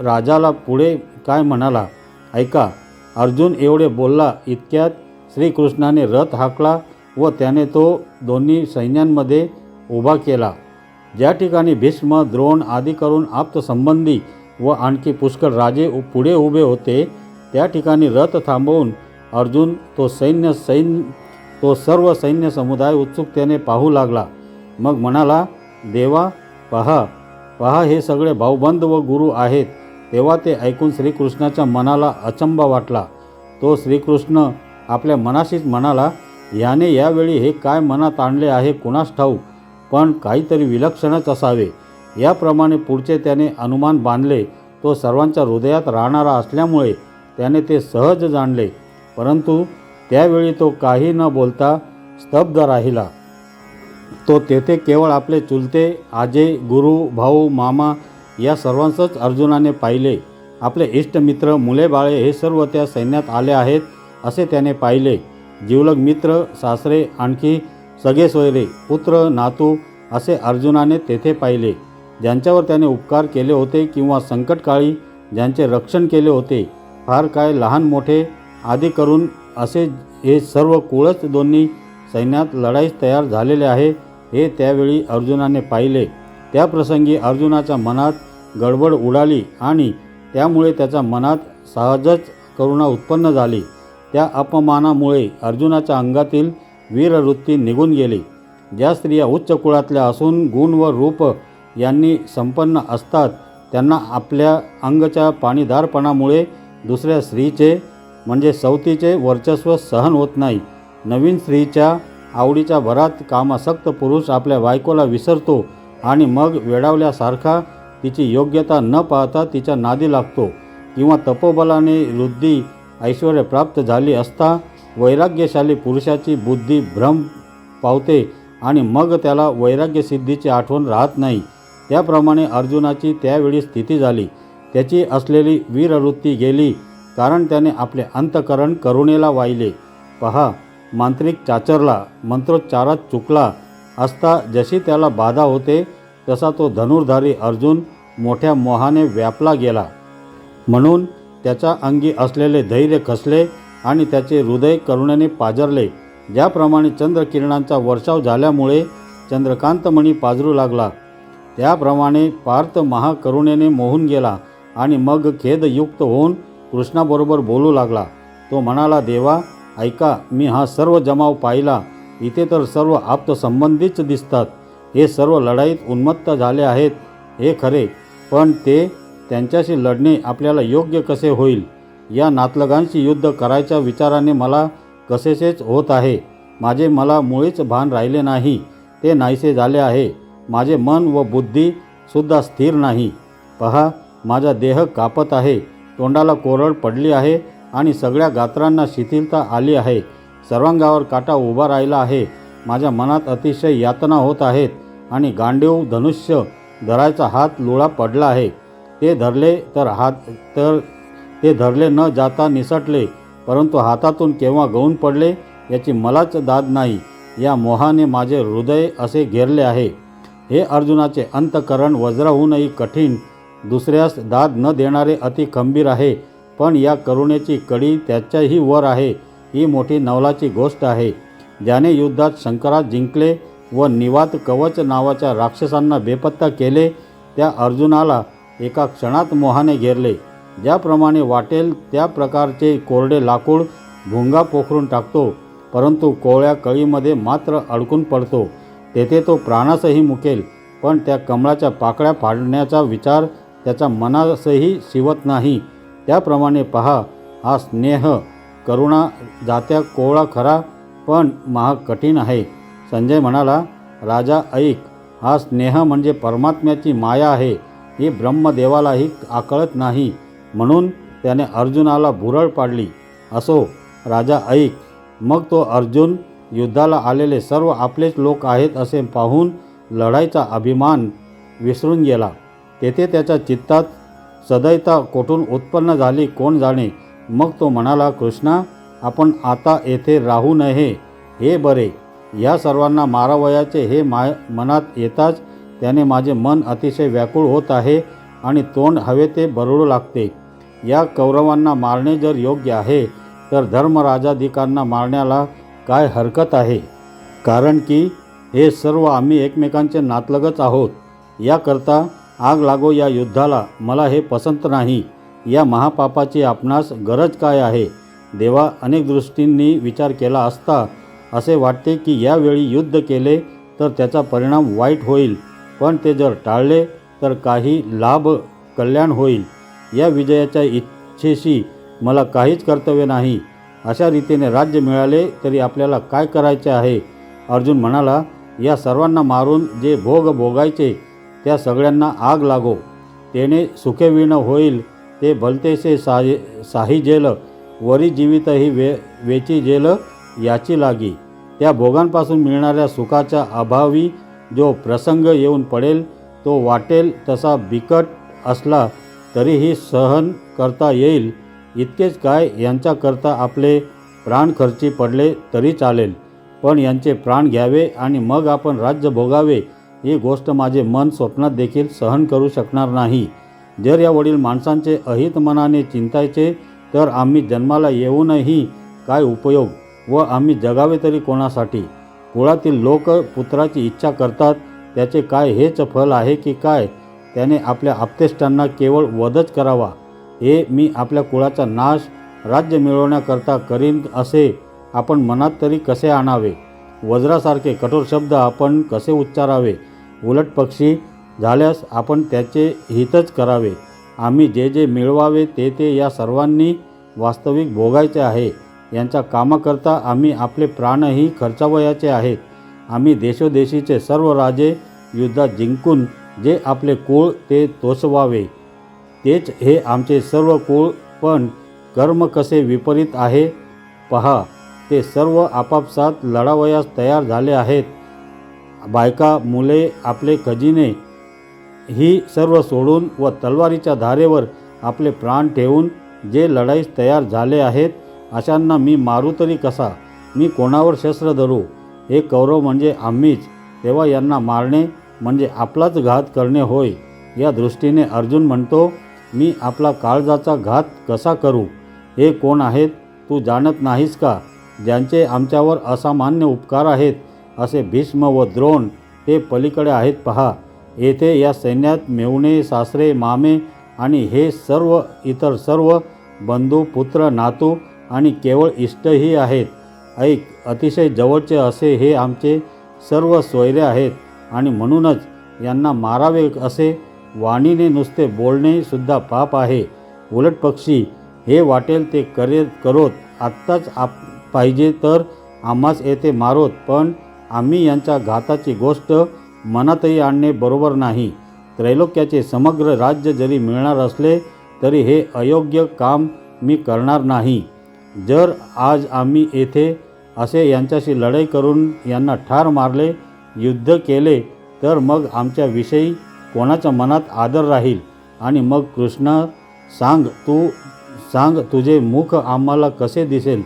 राजाला पुढे काय म्हणाला ऐका. अर्जुन एवढे बोलला इतक्यात श्रीकृष्णाने रथ हाकला व त्याने तो दोन्ही सैन्यांमध्ये उभा केला. ज्या ठिकाणी भीष्म, द्रोण आदी करून आप्तसंबंधी व आणखी पुष्कळ राजे पुढे उभे होते त्या ठिकाणी रथ थांबवून अर्जुन तो सर्व सैन्य समुदाय उत्सुकतेने पाहू लागला. मग म्हणाला, देवा, पहा हे सगळे भाऊबंद व गुरु आहेत. तेव्हा ते ऐकून श्रीकृष्णाच्या मनाला अचंबा वाटला. तो श्रीकृष्ण आपल्या मनाशीच म्हणाला, ह्याने यावेळी हे काय मनात आणले आहे कुणास ठाऊक, पण काहीतरी विलक्षणच असावे. याप्रमाणे पुढचे त्याने अनुमान बांधले. तो सर्वांच्या हृदयात राहणारा असल्यामुळे त्याने ते सहज जाणले. परंतु त्यावेळी तो काही न बोलता स्तब्ध राहिला. तो तेथे केवळ आपले चुलते, आजे, गुरु, भाऊ, मामा या सर्वांचंच अर्जुनाने पाहिले. आपले इष्टमित्र, मुले बाळे हे सर्व त्या सैन्यात आले आहेत असे त्याने पाहिले. जिवलग मित्र, सासरे, आणखी सगळे सोयरे, पुत्र, नातू असे अर्जुनाने तेथे पाहिले. ज्यांच्यावर त्याने उपकार केले होते किंवा संकटकाळी ज्यांचे रक्षण केले होते, फार काय लहान मोठे आदी करून असे हे सर्व कुळच दोन्ही सैन्यात लढाईस तयार झालेले आहे हे त्यावेळी अर्जुनाने पाहिले. त्या प्रसंगी अर्जुनाच्या मनात गडबड उडाली आणि त्यामुळे त्याच्या मनात सहजच करुणा उत्पन्न झाली. त्या अपमानामुळे अर्जुनाच्या अंगातील वीरवृत्ती निघून गेली. ज्या स्त्रिया उच्च कुळातल्या असून गुण व रूप यांनी संपन्न असतात त्यांना आपल्या अंगच्या पाणीदारपणामुळे दुसऱ्या स्त्रीचे म्हणजे सवतीचे वर्चस्व सहन होत नाही. नवीन स्त्रीच्या आवडीच्या भरात कामासक्त पुरुष आपल्या बायकोला विसरतो आणि मग वेडावल्यासारखा तिची योग्यता न पाहता तिच्या नादी लागतो. किंवा तपोबलाने वृद्धी ऐश्वर्य प्राप्त झाली असता वैराग्यशाली पुरुषाची बुद्धी भ्रम पावते आणि मग त्याला वैराग्यसिद्धीची आठवण राहत नाही. त्याप्रमाणे अर्जुनाची त्यावेळी स्थिती झाली. त्याची असलेली वीरवृत्ती गेली, कारण त्याने आपले अंतःकरण करुणेला वाहिले. पहा, मांत्रिक चाचरला, मंत्रोच्चारात चुकला असता जशी त्याला बाधा होते तसा तो धनुर्धारी अर्जुन मोठ्या मोहाने व्यापला गेला. म्हणून त्याच्या अंगी असलेले धैर्य खचले आणि त्याचे हृदय करुणेने पाजरले. ज्याप्रमाणे चंद्रकिरणांचा वर्षाव झाल्यामुळे चंद्रकांतमणी पाजरू लागला, त्याप्रमाणे पार्थ महाकरुणेने मोहून गेला आणि मग खेदयुक्त होऊन कृष्णाबरोबर बोलू लागला. तो म्हणाला, देवा ऐका, मी हा सर्व जमाव पाहिला. इथे तर सर्व आप्तसंबंधीच दिसतात. हे सर्व लढाईत उन्मत्त झाले आहेत हे खरे, पण त्यांच्याशी लढणे आपल्याला योग्य कसे होईल? या नातलगांशी युद्ध करायच्या विचाराने मला कसेसेच होत आहे. मला मुळीच भान राहिले नाही, ते नाहीसे झाले आहे. माझे मन व बुद्धी सुद्धा स्थिर नाही. पहा, माझा देह कापत आहे, तोंडाला कोरड पडली आहे आणि सगळ्या गात्रांना शिथिलता आली आहे. सर्वांगावर काटा उभा राहिला आहे. माझ्या मनात अतिशय यातना होत आहेत आणि गांडीव धनुष्य धरायचा हात लुळा पडला आहे. ते धरले न जाता निसटले, परंतु हातातून केव्हा गळून पडले याची मलाच दाद नाही. या मोहाने माझे हृदय असे घेरले आहे. हे अर्जुनाचे अंतःकरण वज्राहूनही कठीण, दुसऱ्यास दाद न देणारे अति खंबीर आहे. पण या करुणेची कडी त्याच्याही वर आहे. ही मोठी नवलाची गोष्ट आहे. ज्याने युद्धात शंकरास जिंकले व निवात कवच नावाच्या राक्षसांना बेपत्ता केले, त्या अर्जुनाला एका क्षणात मोहाने घेरले. ज्याप्रमाणे वाटेल त्या प्रकारचे कोरडे लाकूड भुंगा पोखरून टाकतो, परंतु कोवळ्या कळीमध्ये मात्र अडकून पडतो. तेथे तो प्राणासही मुकेल, पण त्या कमळाच्या पाकळ्या फाडण्याचा विचार त्याच्या मनासही शिवत नाही. त्याप्रमाणे पहा, हा स्नेह करुणा जात्या कोवळा खरा, पण महाकठीण आहे. संजय म्हणाला, राजा ऐक, हा स्नेह म्हणजे परमात्म्याची माया आहे. ही ब्रह्मदेवालाही आकळत नाही, म्हणून त्याने अर्जुनाला भुरळ पाडली. असो राजा ऐक. मग तो अर्जुन युद्धाला आलेले सर्व आपलेच लोक आहेत असे पाहून लढाईचा अभिमान विसरून गेला. तेथे त्याच्या चित्तात सदैता कोठून उत्पन्न झाली कोण जाणे. मग तो म्हणाला, कृष्णा, आपण आता येथे राहू नये हे बरे. या सर्वांना मारावयाचे हे मनात येताच त्याने माझे मन अतिशय व्याकुळ होत आहे आणि तोंड हवे ते बरळू लागते. या कौरवांना मारणे जर योग्य आहे तर धर्मराजाधिकांना मारण्याला काय हरकत आहे? कारण की हे सर्व आम्ही एकमेकांचे नातलगच आहोत. याकरता आग लागो या युद्धाला. मला हे पसंत नाही. या महापापाची आपणास गरज काय आहे? देवा, अनेक दृष्टींनी विचार केला असता असे वाटते की यावेळी युद्ध केले तर त्याचा परिणाम वाईट होईल, पण ते जर टाळले तर काही लाभ कल्याण होईल. या विजयाच्या इच्छेशी मला काहीच कर्तव्य नाही. अशा रीतीने राज्य मिळाले तरी आपल्याला काय करायचे आहे? अर्जुन म्हणाला, या सर्वांना मारून जे भोग भोगायचे त्या सगळ्यांना आग लागो. तेने सुखेविण होईल ते भलतेसे साहिजेल, वरी जीवितही वेची जेल याची लागी. त्या भोगांपासून मिळणाऱ्या सुखाच्या अभावी जो प्रसंग येऊन पडेल तो वाटेल तसा बिकट असला तरीही सहन करता येईल. इतकेच काय, यांच्याकरता आपले प्राण खर्ची पडले तरी चालेल, पण यांचे प्राण घ्यावे आणि मग आपण राज्य भोगावे ही गोष्ट माझे मन स्वप्नात देखील सहन करू शकणार नाही. जर या वडील माणसांचे अहित मनाने चिंतायचे तर आम्ही जन्माला येऊनही काय उपयोग व आम्ही जगावे तरी कोणासाठी? कुळातील लोक पुत्राची इच्छा करतात, त्याचे काय हेच फल आहे की काय? त्याने आपल्या आप्तेष्टांना केवळ वधच करावा. हे मी आपल्या कुळाचा नाश राज्य मिळवण्याकरता करीन असे आपण मनात तरी कसे आणावे? वज्रासारखे कठोर शब्द आपण कसे उच्चारावे? उलट पक्षी झाल्यास आपण त्याचे हितच करावे. आम्ही जे जे मिळवावे ते या सर्वांनी वास्तविक भोगायचे आहे. यांच्या कामाकरता आम्ही आपले प्राणही खर्चावयाचे आहेत. आम्ही देशोदेशीचे सर्व राजे युद्धात जिंकून जे आपले कुळ ते तोषवावे. तेच हे आमचे सर्व कुळ. पण कर्म कसे विपरीत आहे पहा. ते सर्व आपापसात लढावयास तयार झाले आहेत. बायका मुले आपले खजिने ही सर्व सोडून व तलवारीच्या धारेवर आपले प्राण ठेवून जे लढाईस तयार झाले आहेत, अशांना मी मारू तरी कसा? मी कोणावर शस्त्र धरू? हे कौरव म्हणजे आम्हीच. तेव्हा यांना मारणे म्हणजे आपलाच घात करणे होय. या दृष्टीने अर्जुन म्हणतो, मी आपला काळजाचा घात कसा करू? हे कोण आहेत तू जाणत नाहीस का? ज्यांचे आमच्यावर असामान्य उपकार आहेत असे भीष्म व द्रोण हे पलीकडे आहेत पहा. येथे या सैन्यात मेव्हणे सासरे मामे आणि हे सर्व इतर सर्व बंधू पुत्र नातू आणि केवळ इष्टही आहेत. ऐक, अतिशय जवळचे असे हे आमचे सर्व सोयरे आहेत आणि म्हणूनच यांना मारावे असे वाणीने नुसते बोलणे सुद्धा पाप आहे. उलट पक्षी हे वाटेल ते करोत. आत्ताच पाहिजे तर आम्हास येथे मारोत, पण आम्ही यांच्या घाताची गोष्ट मनातही आणणे बरोबर नाही. त्रैलोक्याचे समग्र राज्य जरी मिळणार असले तरी हे अयोग्य काम मी करणार नाही. जर आज आम्ही येथे असे यांच्याशी लढाई करून यांना ठार मारले, युद्ध केले, तर मग आमच्याविषयी कोणाच्या मनात आदर राहील? आणि मग कृष्ण सांग तुझे मुख आम्हाला कसे दिसेल?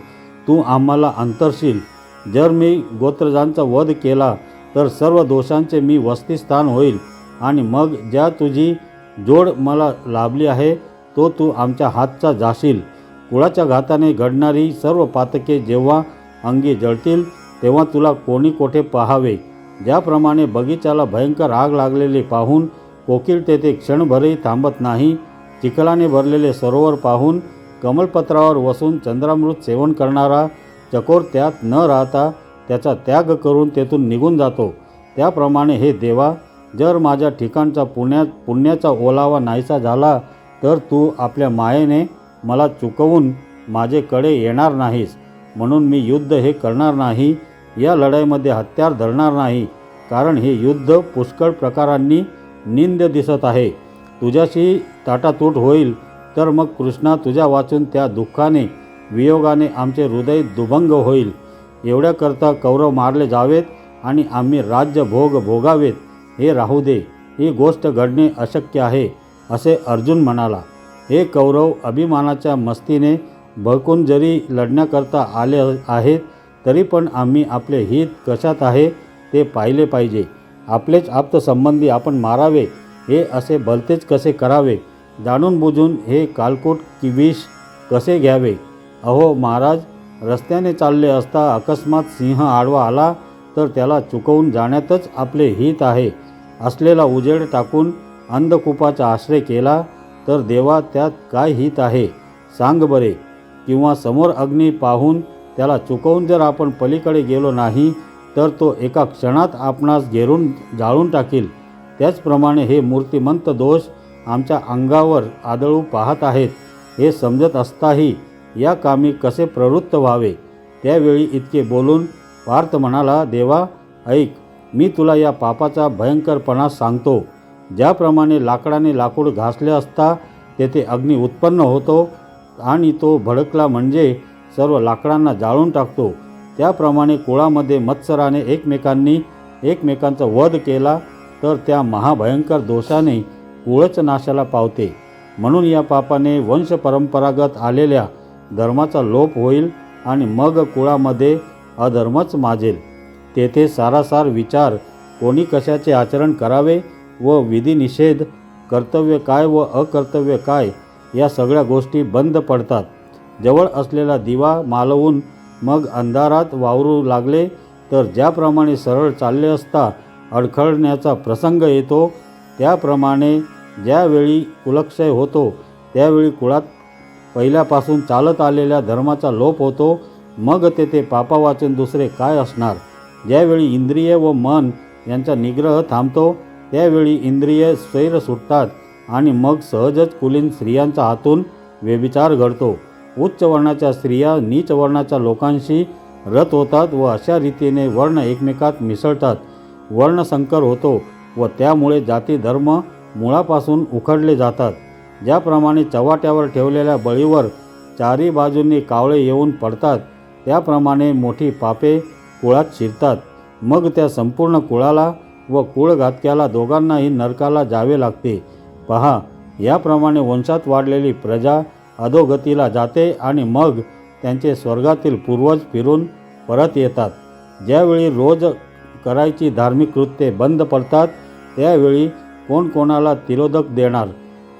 तू आम्हाला अंतरशील. जर मी गोत्रजांचा वध केला तर सर्व दोषांचे मी वसतिस्थान होईल आणि मग ज्या तुझी जोड मला लाभली आहे तो तू आमच्या हातचा जाशील. कुळाच्या घाताने घडणारी सर्व पातके जेव्हा अंगी जळतील तेव्हा तुला कोणी कोठे पाहावे? ज्याप्रमाणे बगीचाला भयंकर आग लागलेली पाहून कोकिळ तेथे क्षणभरही थांबत नाही, चिखलाने भरलेले सरोवर पाहून कमलपत्रावर बसून चंद्रामृत सेवन करणारा चकोर त्यात न राहता त्याचा त्याग करून तेथून निघून जातो, त्याप्रमाणे हे देवा, जर माझ्या ठिकाणचा पुण्याचा ओलावा नाहीसा झाला तर तू आपल्या मायेने मला चुकवून माझेकडे येणार नाहीस. म्हणून मी युद्ध हे करणार नाही, या लढाईमध्ये हत्यार धरणार नाही, कारण हे युद्ध पुष्कळ प्रकारांनी निंद्य दिसत आहे. तुझ्याशी ताटातूट होईल तर मग कृष्णा तुझ्या वाचून त्या दुःखाने वियोगाने आमचे हृदय दुभंग होईल. एवढ्याकरता कौरव मारले जावेत आणि आम्ही राज्य भोगावेत हे राहू दे. ही गोष्ट घडणे अशक्य आहे असे अर्जुन म्हणाला. हे कौरव अभिमानाच्या मस्तीने भडकून जरी लढण्याकरता आले आहेत तरी पण आम्ही आपले हित कशात आहे ते पाहिले पाहिजे. आपलेच आप्तसंबंधी आपण मारावे हे असे भलतेच कसे करावे? जाणून बुजून हे कालकूट विष कसे घ्यावे? अहो महाराज, रस्त्याने चालले असता अकस्मात सिंह आडवा आला तर त्याला चुकवून जाण्यातच आपले हित आहे. असलेला उजेड टाकून अंधकूपाचा आश्रय केला तर देवा त्यात काय हित आहे सांग बरे? किंवा समोर अग्नी पाहून त्याला चुकवून जर आपण पलीकडे गेलो नाही तर तो एका क्षणात आपणास घेरून जाळून टाकील. त्याचप्रमाणे हे मूर्तिमंत दोष आमच्या अंगावर आदळू पाहत आहेत हे समजत असताही या कामी कसे प्रवृत्त व्हावे? त्यावेळी इतके बोलून पार्थ म्हणाला, देवा ऐक, मी तुला या पापाचा भयंकरपणा सांगतो. ज्याप्रमाणे लाकडाने लाकूड घासले असता तेथे अग्नी उत्पन्न होतो आणि तो भडकला म्हणजे सर्व लाकडांना जाळून टाकतो, त्याप्रमाणे कुळामध्ये मत्सराने एकमेकांचा वध केला तर त्या महाभयंकर दोषाने कुळच नाशाला पावते. म्हणून या पापाने वंशपरंपरागत आलेल्या धर्माचा लोप होईल आणि मग कुळामध्ये अधर्मच माजेल. तेथे सारासार विचार, कोणी कशाचे आचरण करावे व विधिनिषेध, कर्तव्य काय व अकर्तव्य काय, या सगळ्या गोष्टी बंद पडतात. जवळ असलेला दिवा मालवून मग अंधारात वावरू लागले तर ज्याप्रमाणे सरळ चालले असता अडखळण्याचा प्रसंग येतो, त्याप्रमाणे ज्यावेळी कुलक्षय होतो त्यावेळी कुळात पहिल्यापासून चालत आलेल्या धर्माचा लोप होतो. मग तेथे पापा वाचून दुसरे काय असणार. ज्यावेळी इंद्रिय व मन यांचा निग्रह थांबतो त्यावेळी इंद्रिय स्वैर सुटतात आणि मग सहजच कुलीन स्त्रियांच्या हातून व्यभिचार घडतो. उच्च वर्णाच्या स्त्रिया नीच वर्णाच्या लोकांशी रत होतात व अशा रीतीने वर्ण एकमेकात मिसळतात. वर्णसंकर होतो व त्यामुळे जाती धर्म मुळापासून उखडले जातात. ज्याप्रमाणे चव्हाट्यावर ठेवलेल्या बळीवर चारी बाजूंनी कावळे येऊन पडतात त्याप्रमाणे मोठी पापे कुळात शिरतात. मग त्या संपूर्ण कुळाला व कुळघातक्याला दोघांनाही नरकाला जावे लागते. पहा, याप्रमाणे वंशात वाढलेली प्रजा अधोगतीला जाते आणि मग त्यांचे स्वर्गातील पूर्वज फिरून परत येतात. ज्यावेळी रोज करायची धार्मिक कृत्ये बंद पडतात त्यावेळी कोण कोणाला तिरोधक देणार.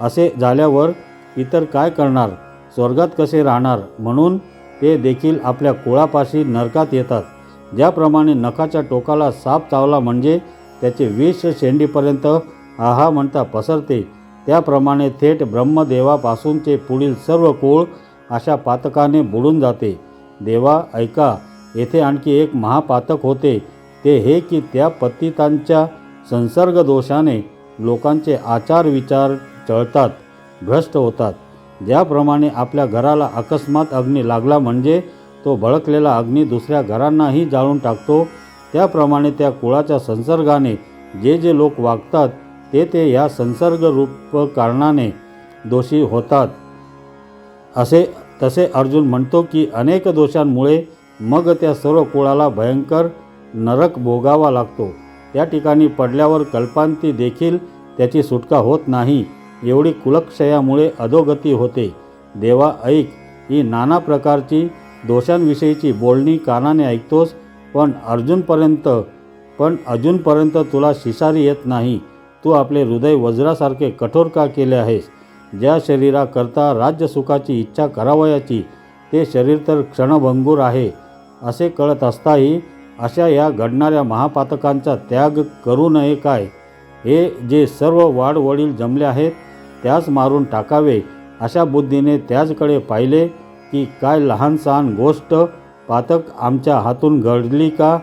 असे झाल्यावर इतर काय करणार, स्वर्गात कसे राहणार. म्हणून ते देखील आपल्या कुळापाशी नरकात येतात. ज्याप्रमाणे नखाच्या टोकाला साप चावला म्हणजे त्याचे विष शेंडीपर्यंत आहा म्हणता पसरते त्याप्रमाणे थेट ब्रह्मदेवापासूनचे पुढील सर्व कुळ अशा पातकाने बुडून जाते. देवा ऐका, येथे आणखी एक महापातक होते. ते हे की त्या पतितांच्या संसर्ग दोषाने लोकांचे आचार विचार चळतात, भ्रष्ट होतात. ज्याप्रमाणे आपल्या घराला अकस्मात अग्नी लागला म्हणजे तो भडकलेला अग्नी दुसऱ्या घरांनाही जाळून टाकतो त्याप्रमाणे त्या कुळाच्या संसर्गाने जे जे लोक वागतात ते या संसर्गरूप कारणाने दोषी होतात. तसे अर्जुन म्हणतो की अनेक दोषांमुळे मग त्या सर्व कुळाला भयंकर नरक भोगावा लागतो. त्या ठिकाणी पडल्यावर कल्पांती देखील त्याची सुटका होत नाही. एवढी कुलक्षयामुळे अधोगती होते. देवा ऐक, ही नाना प्रकारची दोषांविषयीची बोलणी कानाने ऐकतोस पण अजूनपर्यंत तुला शिसारी येत नाही. तू आपले हृदय वज्रासारखे कठोर का केले आहेस. ज्या शरीराकरता राज्यसुखाची इच्छा करावयाची ते शरीर तर क्षणभंगूर आहे असे कळत असताही अशा या घडणाऱ्या महापातकांचा त्याग करू नये काय. हे जे सर्व वाडवडील जमले आहेत त्यास मारून टाकावे अशा बुद्धीने त्याचकडे पाहिले की काय लहान सहान गोष्ट पातक आमच्या हातून घडली का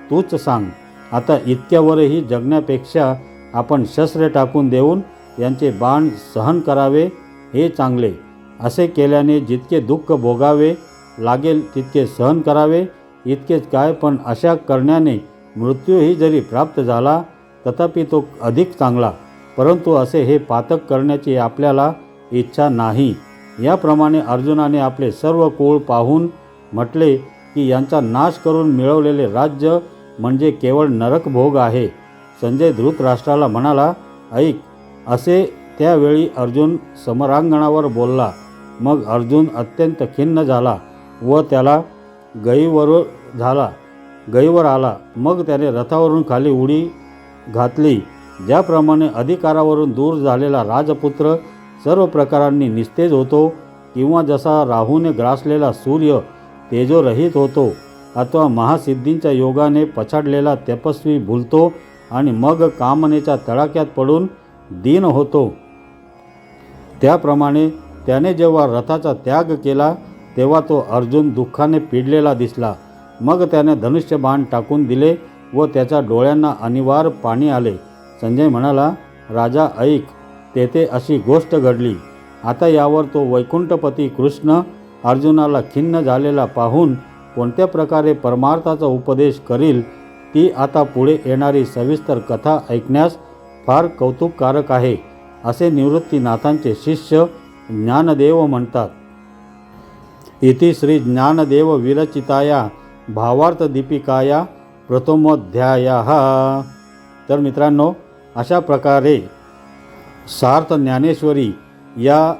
तूच सांग. आता इतक्यावरही जगण्यापेक्षा आपण शस्त्रे टाकून देऊन यांचे बाण सहन करावे हे चांगले. असे केल्याने जितके दुःख भोगावे लागेल तितके सहन करावे इतकेच काय, पण अशा करण्याने मृत्यूही जरी प्राप्त झाला तथापि तो अधिक चांगला. परंतु असे हे पातक करण्याची आपल्याला इच्छा नाही. याप्रमाणे अर्जुनाने आपले सर्व कुळ पाहून म्हटले की यांचा नाश करून मिळवलेले राज्य म्हणजे केवळ नरक भोग आहे. संजय धृतराष्ट्राला म्हणाला, ऐक. असे त्यावेळी अर्जुन समरांगणावर बोलला. मग अर्जुन अत्यंत खिन्न झाला व त्याला गईवर आला. मग त्याने रथावरून खाली उडी घातली. ज्याप्रमाणे अधिकारावरून दूर झालेला राजपुत्र सर्व प्रकारांनी निस्तेज होतो किंवा जसा राहूने ग्रासलेला सूर्य तेजोरहित होतो अथवा महासिद्धींच्या योगाने पछाडलेला तपस्वी भुलतो आणि मग कामनेच्या तडाख्यात पडून दीन होतो, त्याप्रमाणे त्याने जेव्हा रथाचा त्याग केला तेव्हा तो अर्जुन दुःखाने पिडलेला दिसला. मग त्याने धनुष्य बाण टाकून दिले व त्याच्या डोळ्यांना अनिवार्य पाणी आले. संजय म्हणाला, राजा ऐक, तेथे अशी गोष्ट घडली. आता यावर तो वैकुंठपती कृष्ण अर्जुनाला खिन्न झालेला पाहून कोणत्या प्रकारे परमार्थाचा उपदेश करील ती आता पुढे येणारी सविस्तर कथा ऐकण्यास फार कौतुककारक आहे असे निवृत्तीनाथांचे शिष्य ज्ञानदेव म्हणतात. इति श्री ज्ञानदेव विरचिताया भावार्थ दीपिकाया प्रथमोध्यायः. तर मित्रांनो, अशा प्रकारे सार्थ ज्ञानेश्वरी या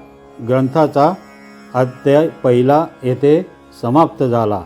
ग्रंथाचा अध्याय पहिला येथे समाप्त झाला.